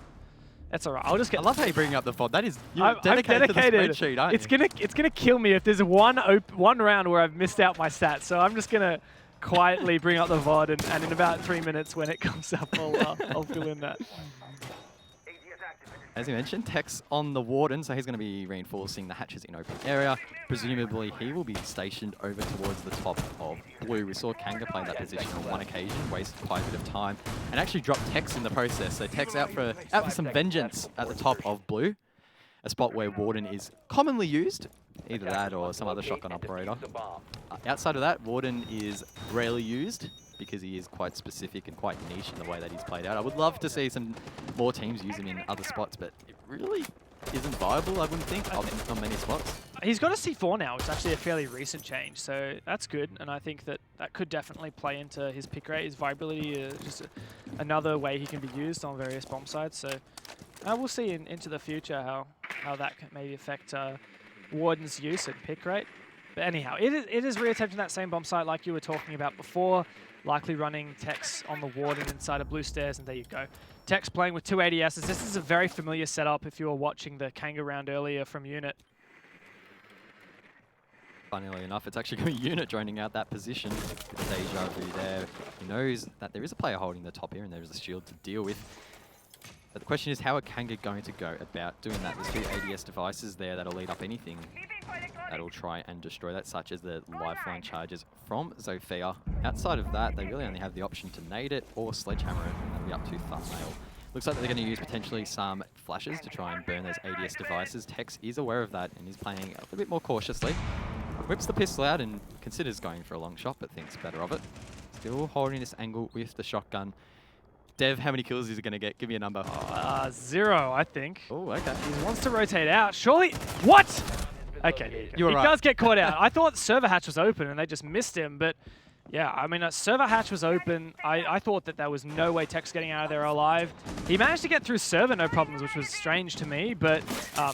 That's all right. I'll just get. I love how you bring up the font. That is I'm dedicated to the spreadsheet, aren't you? It's gonna kill me if there's one round where I've missed out my stats. So I'm just gonna quietly bring up the VOD, and in about 3 minutes when it comes up, I'll fill in that. As you mentioned, Tex on the Warden, so he's going to be reinforcing the hatches in open area. Presumably, he will be stationed over towards the top of blue. We saw Kanga play that position on one occasion, wasted quite a bit of time, and actually dropped Tex in the process. So Tex out for some vengeance at the top of blue, a spot where Warden is commonly used, either that or some other shotgun operator. Outside of that, Warden is rarely used, because he is quite specific and quite niche in the way that he's played out. I would love to see some more teams use him in other spots, but it really isn't viable, I wouldn't think, on many spots. He's got a C4 now, which is actually a fairly recent change, so that's good, and I think that could definitely play into his pick rate, his viability, just another way he can be used on various bomb sites, so we'll see into the future how that can maybe affect Warden's use and pick rate. But anyhow, it is reattempting that same bomb site like you were talking about before, likely running Tex on the Warden inside of blue stairs, and there you go. Tex playing with two ADSs. This is a very familiar setup if you were watching the Kanga round earlier from Unit. Funnily enough, it's actually going to be Unit joining out that position. Deja vu there. He knows that there is a player holding the top here, and there is a shield to deal with. But the question is, how are Kanga going to go about doing that? There's two ADS devices there that'll lead up anything. that'll try and destroy that, such as the lifeline charges from Zofia. Outside of that, they really only have the option to nade it or sledgehammer it, and that'll be up to Thumbnail. Looks like they're going to use potentially some flashes to try and burn those ADS devices. Tex is aware of that and he's playing a little bit more cautiously. Whips the pistol out and considers going for a long shot, but thinks better of it. Still holding this angle with the shotgun. Dev, how many kills is he going to get? Give me a number. 0, I think. Oh, okay. He wants to rotate out. Surely. What? Okay, there you go. You're He right. does get caught out. I thought server hatch was open and they just missed him, but yeah, I mean, server hatch was open. I thought that there was no way Tech's getting out of there alive. He managed to get through server, no problems, which was strange to me, but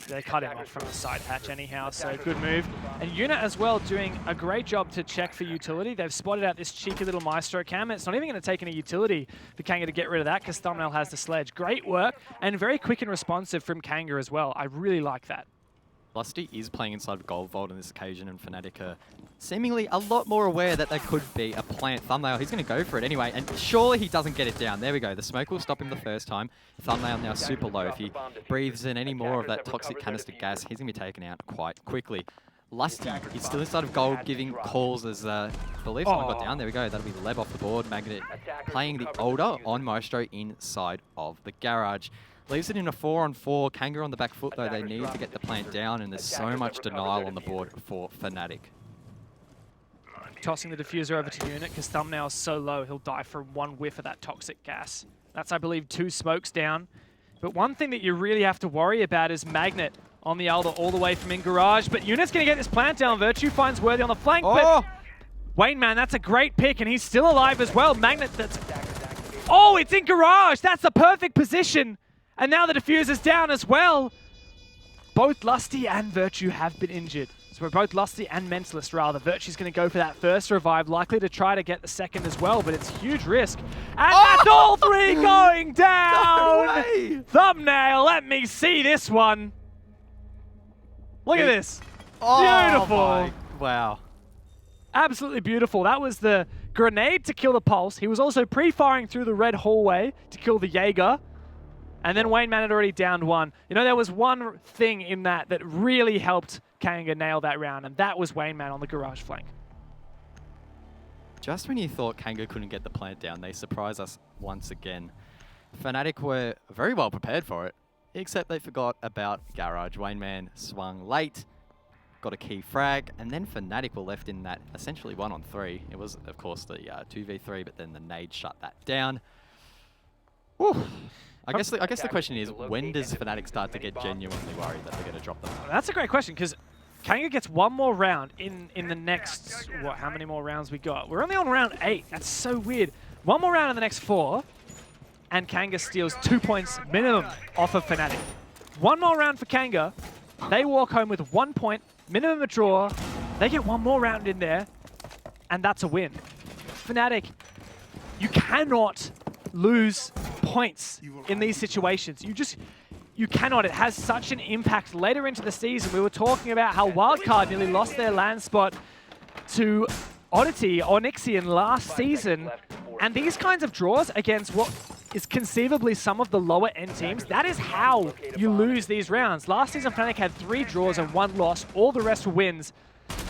they cut him off from the side hatch anyhow, so good move. And Unit as well doing a great job to check for utility. They've spotted out this cheeky little Maestro cam. It's not even going to take any utility for Kanga to get rid of that because Thumbnail has the sledge. Great work and very quick and responsive from Kanga as well. I really like that. Lusty is playing inside of Gold Vault on this occasion, and FNATIC are seemingly a lot more aware that there could be a plant. Thumbnail, he's going to go for it anyway, and surely he doesn't get it down. There we go. The smoke will stop him the first time. Thumbnail now super low. If he breathes in any more of that toxic canister gas, he's going to be taken out quite quickly. Lusty, he's still inside of Gold, giving calls as I believe someone got down. There we go. That'll be Leb off the board. Magnet playing the older on Maestro inside of the garage. Leaves it in a 4-on-4. Kanga on the back foot, though. They need to get the plant down, and there's so much denial on the board for FNATIC. Tossing the diffuser over to Unit because Thumbnail's so low, he'll die from one whiff of that toxic gas. That's, I believe, 2 smokes down. But one thing that you really have to worry about is Magnet on the Elder all the way from in garage. But Unit's going to get this plant down. Virtue finds Worthy on the flank, but Wayne, man, that's a great pick, and he's still alive as well. Magnet, that's... Oh, it's in garage! That's the perfect position! And now the diffuser's down as well. Both Lusty and Virtue have been injured. So we're both Lusty and Mentalist, rather. Virtue's going to go for that first revive, likely to try to get the second as well, but it's huge risk. And that's all 3 going down! No way. Thumbnail, let me see this one. Look at this. Beautiful. Wow. Absolutely beautiful. That was the grenade to kill the Pulse. He was also pre-firing through the red hallway to kill the Jaeger. And then Wayne Man had already downed 1. You know, there was one thing in that really helped Kanga nail that round, and that was Wayne Man on the garage flank. Just when you thought Kanga couldn't get the plant down, they surprise us once again. FNATIC were very well prepared for it, except they forgot about garage. Wayne Man swung late, got a key frag, and then FNATIC were left in that essentially 1-on-3. It was, of course, the 2v3, but then the nade shut that down. Whew. I guess the question is, when does FNATIC start to get genuinely worried that they're going to drop them? That's a great question, because Kanga gets one more round in the next, how many more rounds we got? We're only on round 8. That's so weird. One more round in the next 4, and Kanga steals 2 points minimum off of FNATIC. One more round for Kanga. They walk home with 1 point, minimum a draw. They get one more round in there, and that's a win. FNATIC, you cannot lose points in these situations. You cannot. It has such an impact later into the season. We were talking about how Wildcard nearly lost their land spot to Oddity or Nixian last season. And these kinds of draws against what is conceivably some of the lower end teams, that is how you lose these rounds. Last season, FNATIC had 3 draws and 1 loss. All the rest were wins.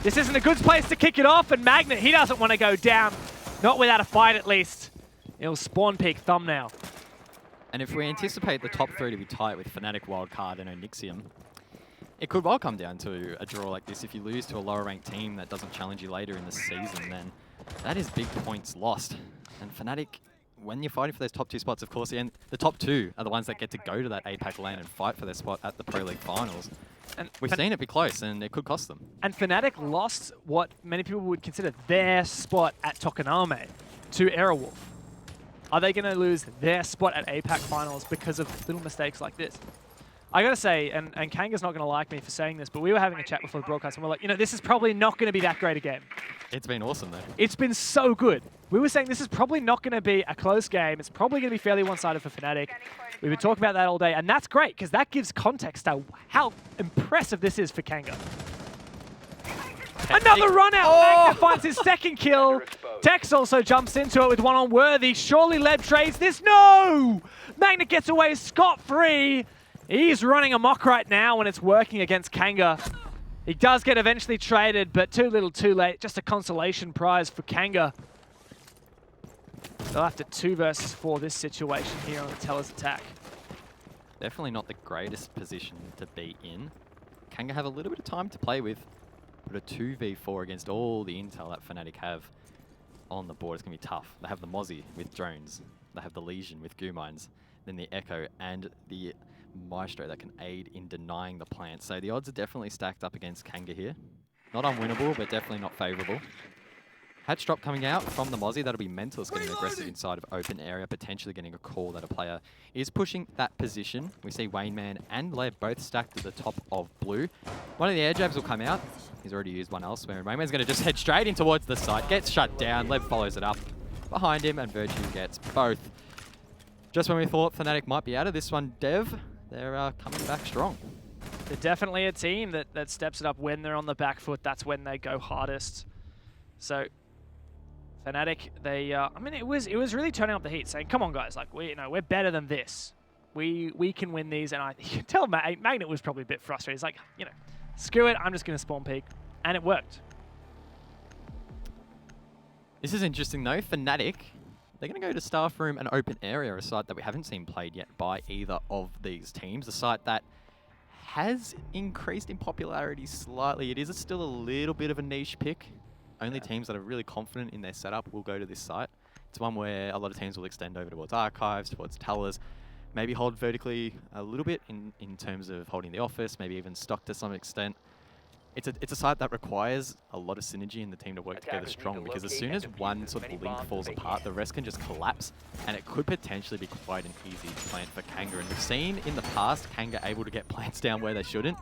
This isn't a good place to kick it off, and Magnet, he doesn't want to go down. Not without a fight, at least. It'll spawn peek Thumbnail. And if we anticipate the top 3 to be tight with FNATIC, Wildcard, and Onyxium, it could well come down to a draw like this. If you lose to a lower ranked team that doesn't challenge you later in the season, then that is big points lost. And FNATIC, when you're fighting for those top 2 spots, of course, the top 2 are the ones that get to go to that APAC LAN and fight for their spot at the Pro League Finals. And we've seen it be close, and it could cost them. And FNATIC lost what many people would consider their spot at Tokoname to Aerowolf. Are they going to lose their spot at APAC Finals because of little mistakes like this? I got to say, and Kanga's not going to like me for saying this, but we were having a chat before the broadcast, and we're like, you know, this is probably not going to be that great a game. It's been awesome, though. It's been so good. We were saying this is probably not going to be a close game. It's probably going to be fairly one-sided for FNATIC. We've been talking about that all day, and that's great, because that gives context to how impressive this is for Kanga. Another run out. Magnet finds his second kill. Tex also jumps into it with 1 on Worthy. Surely Leb trades this. No! Magnet gets away scot-free. He's running amok right now when it's working against Kanga. He does get eventually traded, but too little too late. Just a consolation prize for Kanga. They'll have to 2 versus 4 this situation here on the Teller's attack. Definitely not the greatest position to be in. Kanga have a little bit of time to play with, but a 2v4 against all the intel that FNATIC have on the board is going to be tough. They have the Mozzie with drones. They have the Legion with goo mines. Then the Echo and the Maestro that can aid in denying the plant. So the odds are definitely stacked up against Kanga here. Not unwinnable, but definitely not favourable. Hatch drop coming out from the Mozzie. That'll be Mentalist getting aggressive inside of open area, potentially getting a call that a player is pushing that position. We see Wayneman and Leb both stacked at the top of blue. One of the air jabs will come out. He's already used one elsewhere, and Wayneman's going to just head straight in towards the site. Gets shut down. Leb follows it up behind him, and Virtue gets both. Just when we thought FNATIC might be out of this one, Dev, they're coming back strong. They're definitely a team that steps it up when they're on the back foot. That's when they go hardest. So FNATIC, they, I mean, it was really turning up the heat, saying, "Come on, guys! Like we're better than this. We can win these." And you can tell Magnet was probably a bit frustrated. He's like, screw it, I'm just going to spawn peek, and it worked. This is interesting though. FNATIC, they're going to go to Staff Room and Open Area, a site that we haven't seen played yet by either of these teams. A site that has increased in popularity slightly. It is still a little bit of a niche pick. Only teams that are really confident in their setup will go to this site. It's one where a lot of teams will extend over towards Archives, towards Tellers, maybe hold vertically a little bit in terms of holding the office, maybe even stock to some extent. It's a site that requires a lot of synergy in the team to work together strong, because as soon as one sort of link falls apart, the rest can just collapse, and it could potentially be quite an easy plant for Kanga. And we've seen in the past Kanga able to get plants down where they shouldn't,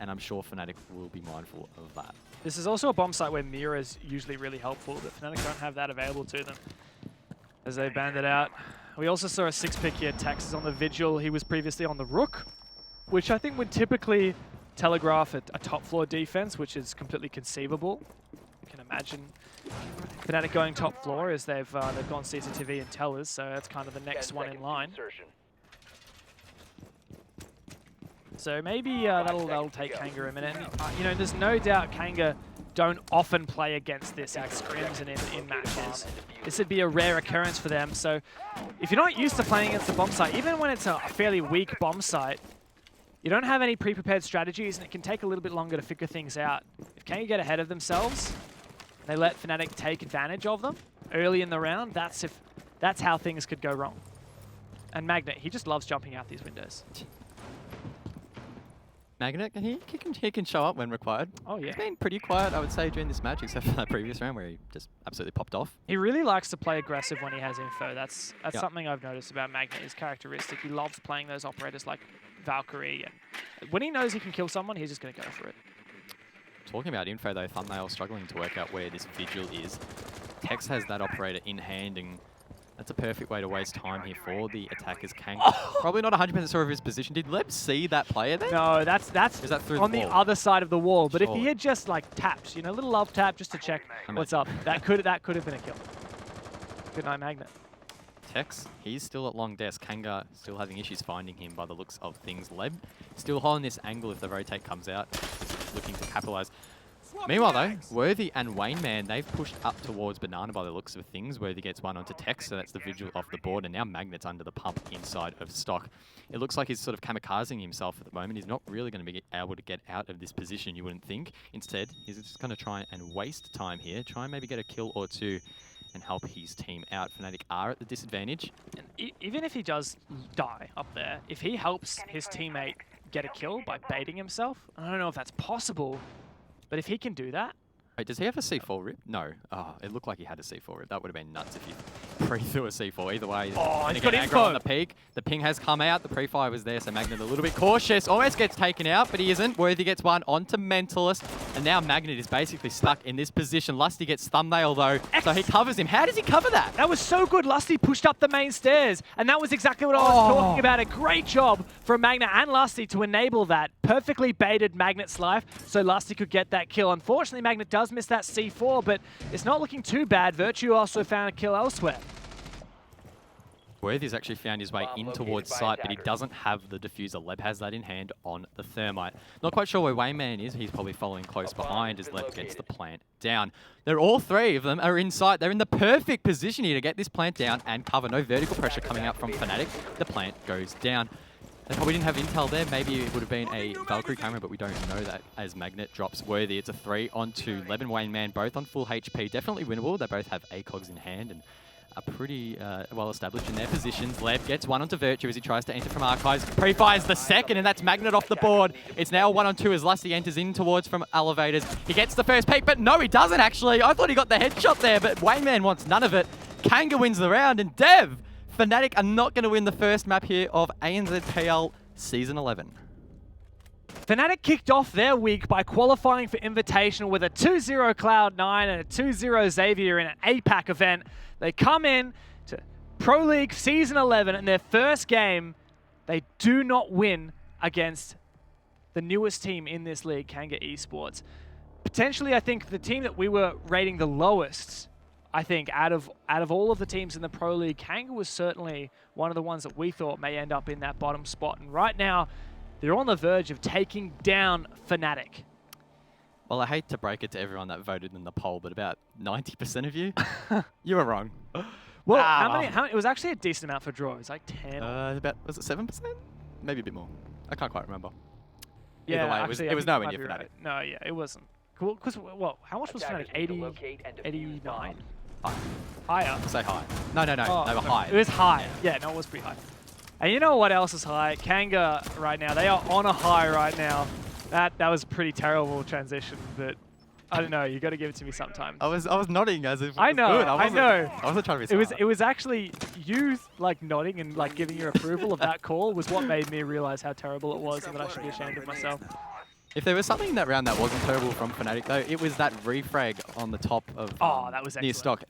and I'm sure FNATIC will be mindful of that. This is also a bomb site where Mira is usually really helpful, but FNATIC don't have that available to them as they band it out. We also saw a 6-pick here. Tax is on the Vigil. He was previously on the Rook, which I think would typically telegraph a top floor defense, which is completely conceivable. You can imagine FNATIC going top floor as they've gone CCTV and Tellers, so that's kind of the next one in line. So maybe that'll take Kanga a minute. There's no doubt Kanga don't often play against this in scrims and in matches. This would be a rare occurrence for them. So if you're not used to playing against a bomb site, even when it's a fairly weak bomb site, you don't have any pre-prepared strategies, and it can take a little bit longer to figure things out. If Kanga get ahead of themselves, they let FNATIC take advantage of them early in the round, that's how things could go wrong. And Magnet, he just loves jumping out these windows. Magnet, he can show up when required. Oh, yeah. He's been pretty quiet, I would say, during this match, except for that previous round where he just absolutely popped off. He really likes to play aggressive when he has info. That's something I've noticed about Magnet, his characteristic. He loves playing those operators like Valkyrie, and when he knows he can kill someone, he's just going to go for it. Talking about info though, Thumbnail struggling to work out where this Vigil is. Tex has that operator in hand, and that's a perfect way to waste time here for the attackers. Kanga probably not 100% sure of his position. Did Leb see that player there? No, that's Is that through on the other side of the wall. But if he had just like tapped, a little love tap just to check what's up, that could have been a kill. Good night, Magnet. Tex, he's still at long desk. Kanga still having issues finding him by the looks of things. Leb still holding this angle if the rotate comes out. Looking to capitalize. Meanwhile though, Worthy and Wayneman, they've pushed up towards Banana by the looks of things. Worthy gets one onto Tex, so that's the Vigil off the board, and now Magnet's under the pump inside of stock. It looks like he's sort of kamikazing himself at the moment. He's not really going to be able to get out of this position, you wouldn't think. Instead, he's just going to try and waste time here, try and maybe get a kill or two and help his team out. FNATIC are at the disadvantage. And even if he does die up there, if he helps his teammate get a kill by baiting himself, I don't know if that's possible, but if he can do that. Wait, does he have a C4 rip? No. Oh, it looked like he had a C4 rip. That would have been nuts if you pre-threw a C4. Either way, he's got info on the peak. The ping has come out. The pre-fire was there, so Magnet a little bit cautious. Almost gets taken out, but he isn't. Worthy gets one onto Mentalist, and now Magnet is basically stuck in this position. Lusty gets thumbnail though, so he covers him. How does he cover that? That was so good. Lusty pushed up the main stairs, and that was exactly what I was talking about. A great job from Magnet and Lusty to enable that. Perfectly baited Magnet's life, so Lusty could get that kill. Unfortunately, Magnet does miss that C4, but it's not looking too bad. Virtue also found a kill elsewhere. Worthy's actually found his way in towards site, but he doesn't have the diffuser. Leb has that in hand on the thermite. Not quite sure where Wayman is. He's probably following close behind as Leb gets the plant down. They're all three of them are in sight. They're in the perfect position here to get this plant down and cover. No vertical pressure coming out from FNATIC. The plant goes down. They probably didn't have intel there. Maybe it would have been a Valkyrie camera, but we don't know that as Magnet drops Worthy. It's a 3 onto Leb and Wayman, both on full HP. Definitely winnable. They both have ACOGs in hand and are pretty well established in their positions. Leb gets 1 onto Virtue as he tries to enter from Archives. Pre-fires the second, and that's Magnet off the board. It's now 1 on 2 as Lusty enters in towards from Elevators. He gets the first peek, but no, he doesn't actually. I thought he got the headshot there, but Wayman wants none of it. Kanga wins the round, and Dev, FNATIC are not going to win the first map here of ANZPL Season 11. FNATIC kicked off their week by qualifying for Invitational with a 2-0 Cloud9 and a 2-0 Xavier in an APAC event. They come in to Pro League Season 11, and their first game, they do not win against the newest team in this league, Kanga Esports. Potentially, I think the team that we were rating the lowest, I think, out of all of the teams in the Pro League, Kanga was certainly one of the ones that we thought may end up in that bottom spot. And right now, they're on the verge of taking down FNATIC. Well, I hate to break it to everyone that voted in the poll, but about 90% of you, you were wrong. Well, how many? It was actually a decent amount for draw. It was like 10. Was it 7%? Maybe a bit more. I can't quite remember. Yeah, Either way, actually, it was nowhere near FNATIC. Right. No, yeah, it wasn't. Cool, because, well, how much was FNATIC? 80, 89? High. Higher. Say high. No, they were high. It was high. Yeah, no, it was pretty high. And you know what else is high? Kanga right now. They are on a high right now. That was a pretty terrible transition, but I don't know. You got to give it to me sometime. I was nodding as if it was I know. good. I know. I wasn't trying to be smart. It was actually you like nodding and like giving your approval of that call was what made me realize how terrible it was and that I should be ashamed of myself. If there was something in that round that wasn't terrible from FNATIC, though, it was that refrag on the top of that was near stock.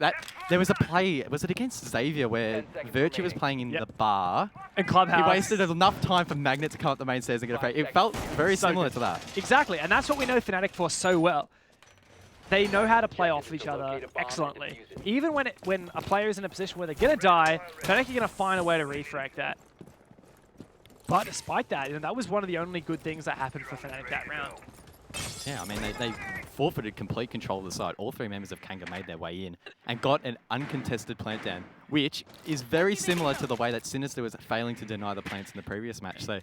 There was a play, was it against Xavier, where Virtue was playing in the bar. And Clubhouse. He wasted enough time for Magnet to come up the main stairs and get a frag. It felt very similar to that. Exactly, and that's what we know FNATIC for so well. They know how to play off of each other excellently. Even when a player is in a position where they're going to die, FNATIC are going to find a way to refrag that. But despite that, that was one of the only good things that happened for FNATIC that round. Yeah, I mean, they forfeited complete control of the site. All 3 members of Kanga made their way in and got an uncontested plant down, which is very similar to the way that Sinister was failing to deny the plants in the previous match. So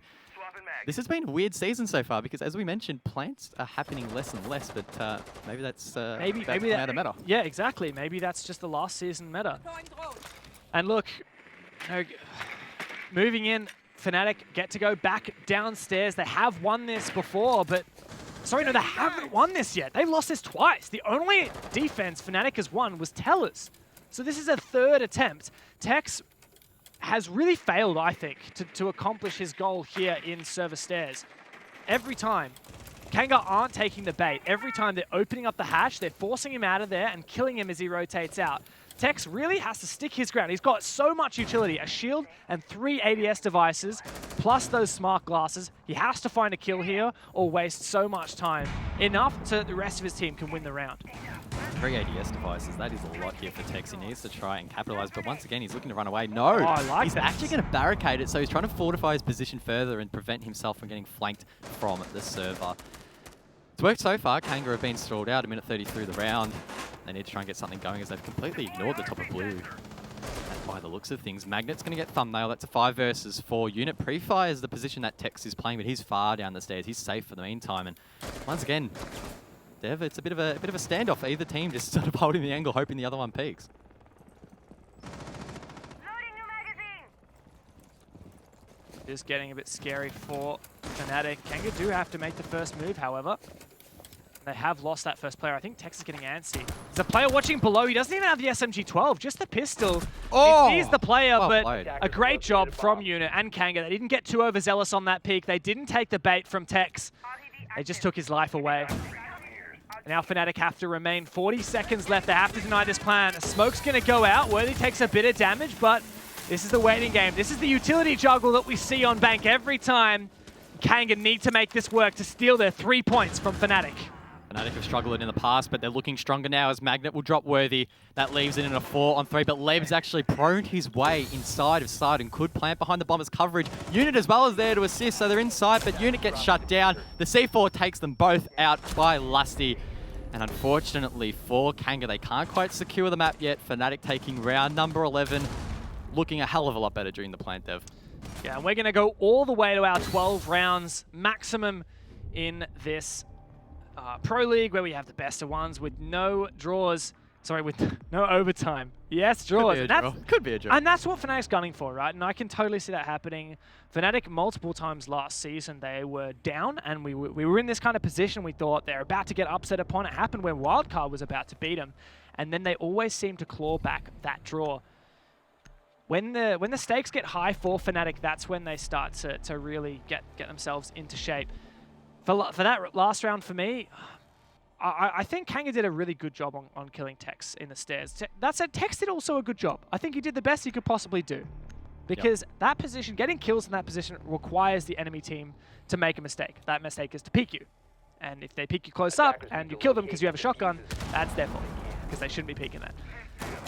this has been a weird season so far because, as we mentioned, plants are happening less and less, but maybe that's maybe that meta. Yeah, exactly. Maybe that's just the last season meta. And look, moving in, FNATIC get to go back downstairs. They have won this before, but sorry, no, they haven't won this yet. They've lost this twice. The only defense FNATIC has won was Tellers. So this is a 3rd attempt. Tex has really failed, I think, to accomplish his goal here in Server Stairs. Every time, Kanga aren't taking the bait. Every time they're opening up the hatch, they're forcing him out of there and killing him as he rotates out. Tex really has to stick his ground. He's got so much utility, a shield and 3 ADS devices, plus those smart glasses. He has to find a kill here or waste so much time. Enough so that the rest of his team can win the round. 3 ADS devices, that is a lot here for Tex. He needs to try and capitalize, but once again, he's looking to run away. No, I like he's actually going to barricade it, so he's trying to fortify his position further and prevent himself from getting flanked from the server. It's worked so far. Kanga have been stalled out, 1:30 through the round. They need to try and get something going as they've completely ignored the top of blue. And by the looks of things, Magnet's going to get thumbnail. That's a 5 versus 4 unit. Pre-fire is the position that Tex is playing, but he's far down the stairs. He's safe for the meantime. And once again, Dev, it's a bit of a standoff. Either team just sort of holding the angle, hoping the other one peaks. Just getting a bit scary for FNATIC. Kanga do have to make the first move, however. They have lost that first player. I think Tex is getting antsy. There's a player watching below. He doesn't even have the SMG-12, just the pistol. Oh! He sees the player, Well but played. a great job from Unit and Kanga. They didn't get too overzealous on that peak. They didn't take the bait from Tex. They just took his life away. Now FNATIC have to remain 40 seconds left. They have to deny this plan. Smoke's going to go out. Worthy takes a bit of damage, but this is the waiting game. This is the utility juggle that we see on Bank every time. Kanga need to make this work to steal their 3 points from FNATIC. FNATIC have struggled in the past, but they're looking stronger now as Magnet will drop Worthy. That leaves it in a 4-on-3, but Leb's actually proned his way inside of side and could plant behind the Bombers' coverage. Unit as well is there to assist, so they're inside, but Unit gets shut down. The C4 takes them both out by Lusty. And unfortunately for Kanga, they can't quite secure the map yet. FNATIC taking round number 11, looking a hell of a lot better during the plant dev. Yeah, and we're going to go all the way to our 12 rounds maximum in this Pro League, where we have the best of ones with no draws. Sorry, with no overtime. Yes, draws. Could be a draw. And that's what FNATIC's gunning for, right? And I can totally see that happening. FNATIC multiple times last season, they were down, and we were in this kind of position. We thought they're about to get upset upon. It happened when Wildcard was about to beat them. And then they always seem to claw back that draw. When the stakes get high for FNATIC, that's when they start to really get themselves into shape. For that last round for me, I think Kanga did a really good job on killing Tex in the stairs. That said, Tex did also a good job. I think he did the best he could possibly do. Because that position, getting kills in that position requires the enemy team to make a mistake. That mistake is to peek you. And if they peek you close up and you kill them because you have a shotgun, that's their fault. Because they shouldn't be peeking that.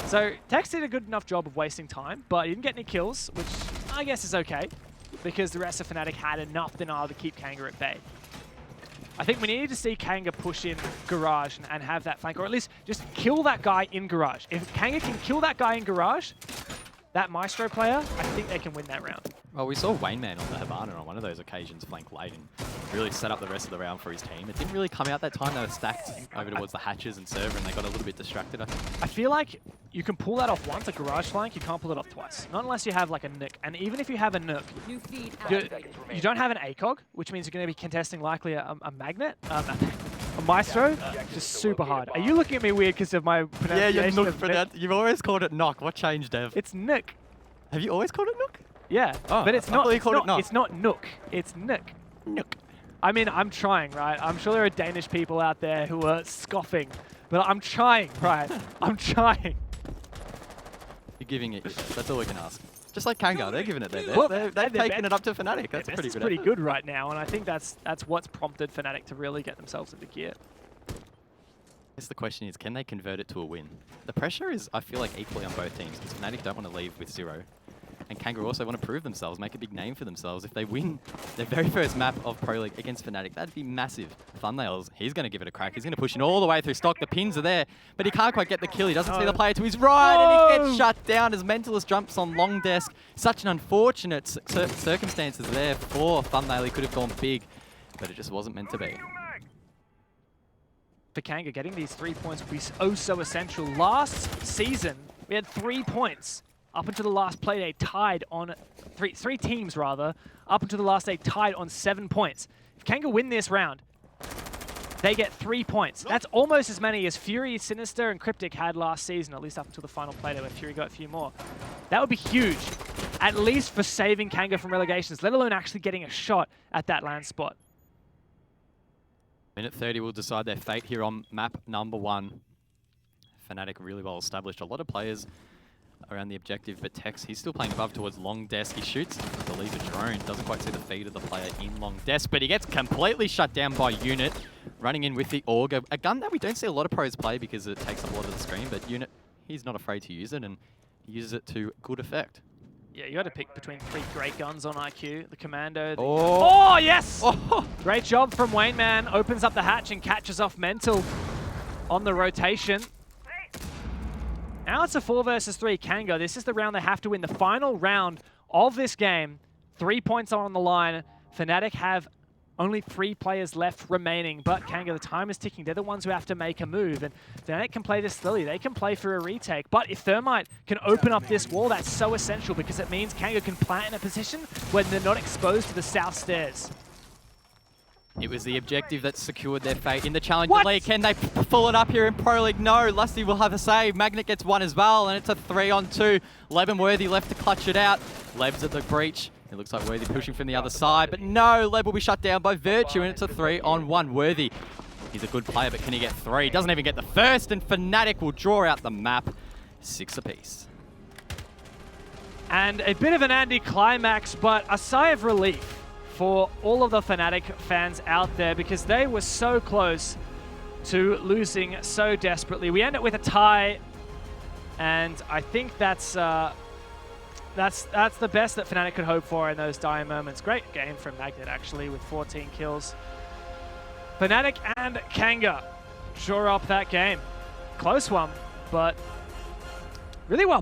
So Tex did a good enough job of wasting time, but he didn't get any kills, which I guess is okay. Because the rest of FNATIC had enough denial to keep Kanga at bay. I think we needed to see Kanga push in Garage and have that flank, or at least just kill that guy in Garage. If Kanga can kill that guy in Garage, that Maestro player, I think they can win that round. Well, we saw Wayneman on the Havana on one of those occasions flank late and really set up the rest of the round for his team. It didn't really come out that time. They were stacked over towards the hatches and server, and they got a little bit distracted, I think. I feel like you can pull that off once, a Garage flank. You can't pull it off twice. Not unless you have like a nuke. And even if you have a nuke, you don't have an ACOG, which means you're going to be contesting likely a Magnet, a Maestro. Just super hard. Are you looking at me weird because of my pronunciation? Yeah, you're You've always called it knock. What changed, Dev? It's nuke. Have you always called it nook? Yeah, oh, but it's not. It's not nook. It's nook. Nook. I mean, I'm trying, right? I'm sure there are Danish people out there who are scoffing, but I'm trying, right? I'm trying. You're giving it. That's all we can ask. Just like Kanga, they're giving it there. Well, they've taken it up to FNATIC. That's pretty good. Pretty good right now, and I think that's what's prompted FNATIC to really get themselves into gear. I guess the question is, can they convert it to a win? The pressure is, I feel like, equally on both teams, because FNATIC don't want to leave with 0. And Kanga also want to prove themselves, make a big name for themselves. If they win their very first map of Pro League against FNATIC, that'd be massive. Thumbnails, he's going to give it a crack. He's going to push in all the way through stock. The pins are there, but he can't quite get the kill. He doesn't see the player to his right, and he gets shut down as Mentalist jumps on long desk. Such an unfortunate circumstances there for Thumbnail. He could have gone big, but it just wasn't meant to be. For Kanga, getting these 3 points will be so essential. Last season, we had 3 points. Up until the last play day, tied on three teams rather. Up until the last day, tied on 7 points. If Kanga win this round, they get 3 points. That's almost as many as Fury, Sinister, and Cryptic had last season, at least up until the final play day where Fury got a few more. That would be huge, at least for saving Kanga from relegations, let alone actually getting a shot at that land spot. Minute 30 will decide their fate here on map number 1. FNATIC really well established. A lot of players around the objective, but Tex, he's still playing above towards long desk. He shoots, I believe, a drone. Doesn't quite see the feed of the player in long desk, but he gets completely shut down by Unit, running in with the Auger. A gun that we don't see a lot of pros play because it takes up a lot of the screen, but Unit, he's not afraid to use it, and he uses it to good effect. Yeah, you had to pick between 3 great guns on IQ. The Commando. Oh, yes! Oh. Great job from Wayneman. Opens up the hatch and catches off Mental on the rotation. Now it's a 4 versus 3 Kanga. This is the round they have to win. The final round of this game. 3 points are on the line. FNATIC have only 3 players left remaining, but Kanga, the time is ticking. They're the ones who have to make a move, and FNATIC can play this slowly. They can play for a retake, but if Thermite can open up this wall, that's so essential because it means Kanga can plant in a position when they're not exposed to the south stairs. It was the objective that secured their fate in the Challenger League. Can they pull it up here in Pro League? No. Lusty will have a save. Magnet gets 1 as well, and it's a 3-on-2. Leb and Worthy left to clutch it out. Leb's at the breach. It looks like Worthy pushing from the other side, but no, Leb will be shut down by Virtue, and it's a 3-on-1. Worthy, he's a good player, but can he get 3? Doesn't even get the first, and FNATIC will draw out the map. 6 apiece. And a bit of an anticlimax, but a sigh of relief for all of the FNATIC fans out there because they were so close to losing so desperately. We end it with a tie, and I think that's the best that FNATIC could hope for in those dire moments. Great game from Magnet, actually, with 14 kills. FNATIC and Kanga draw up that game. Close one, but really well played.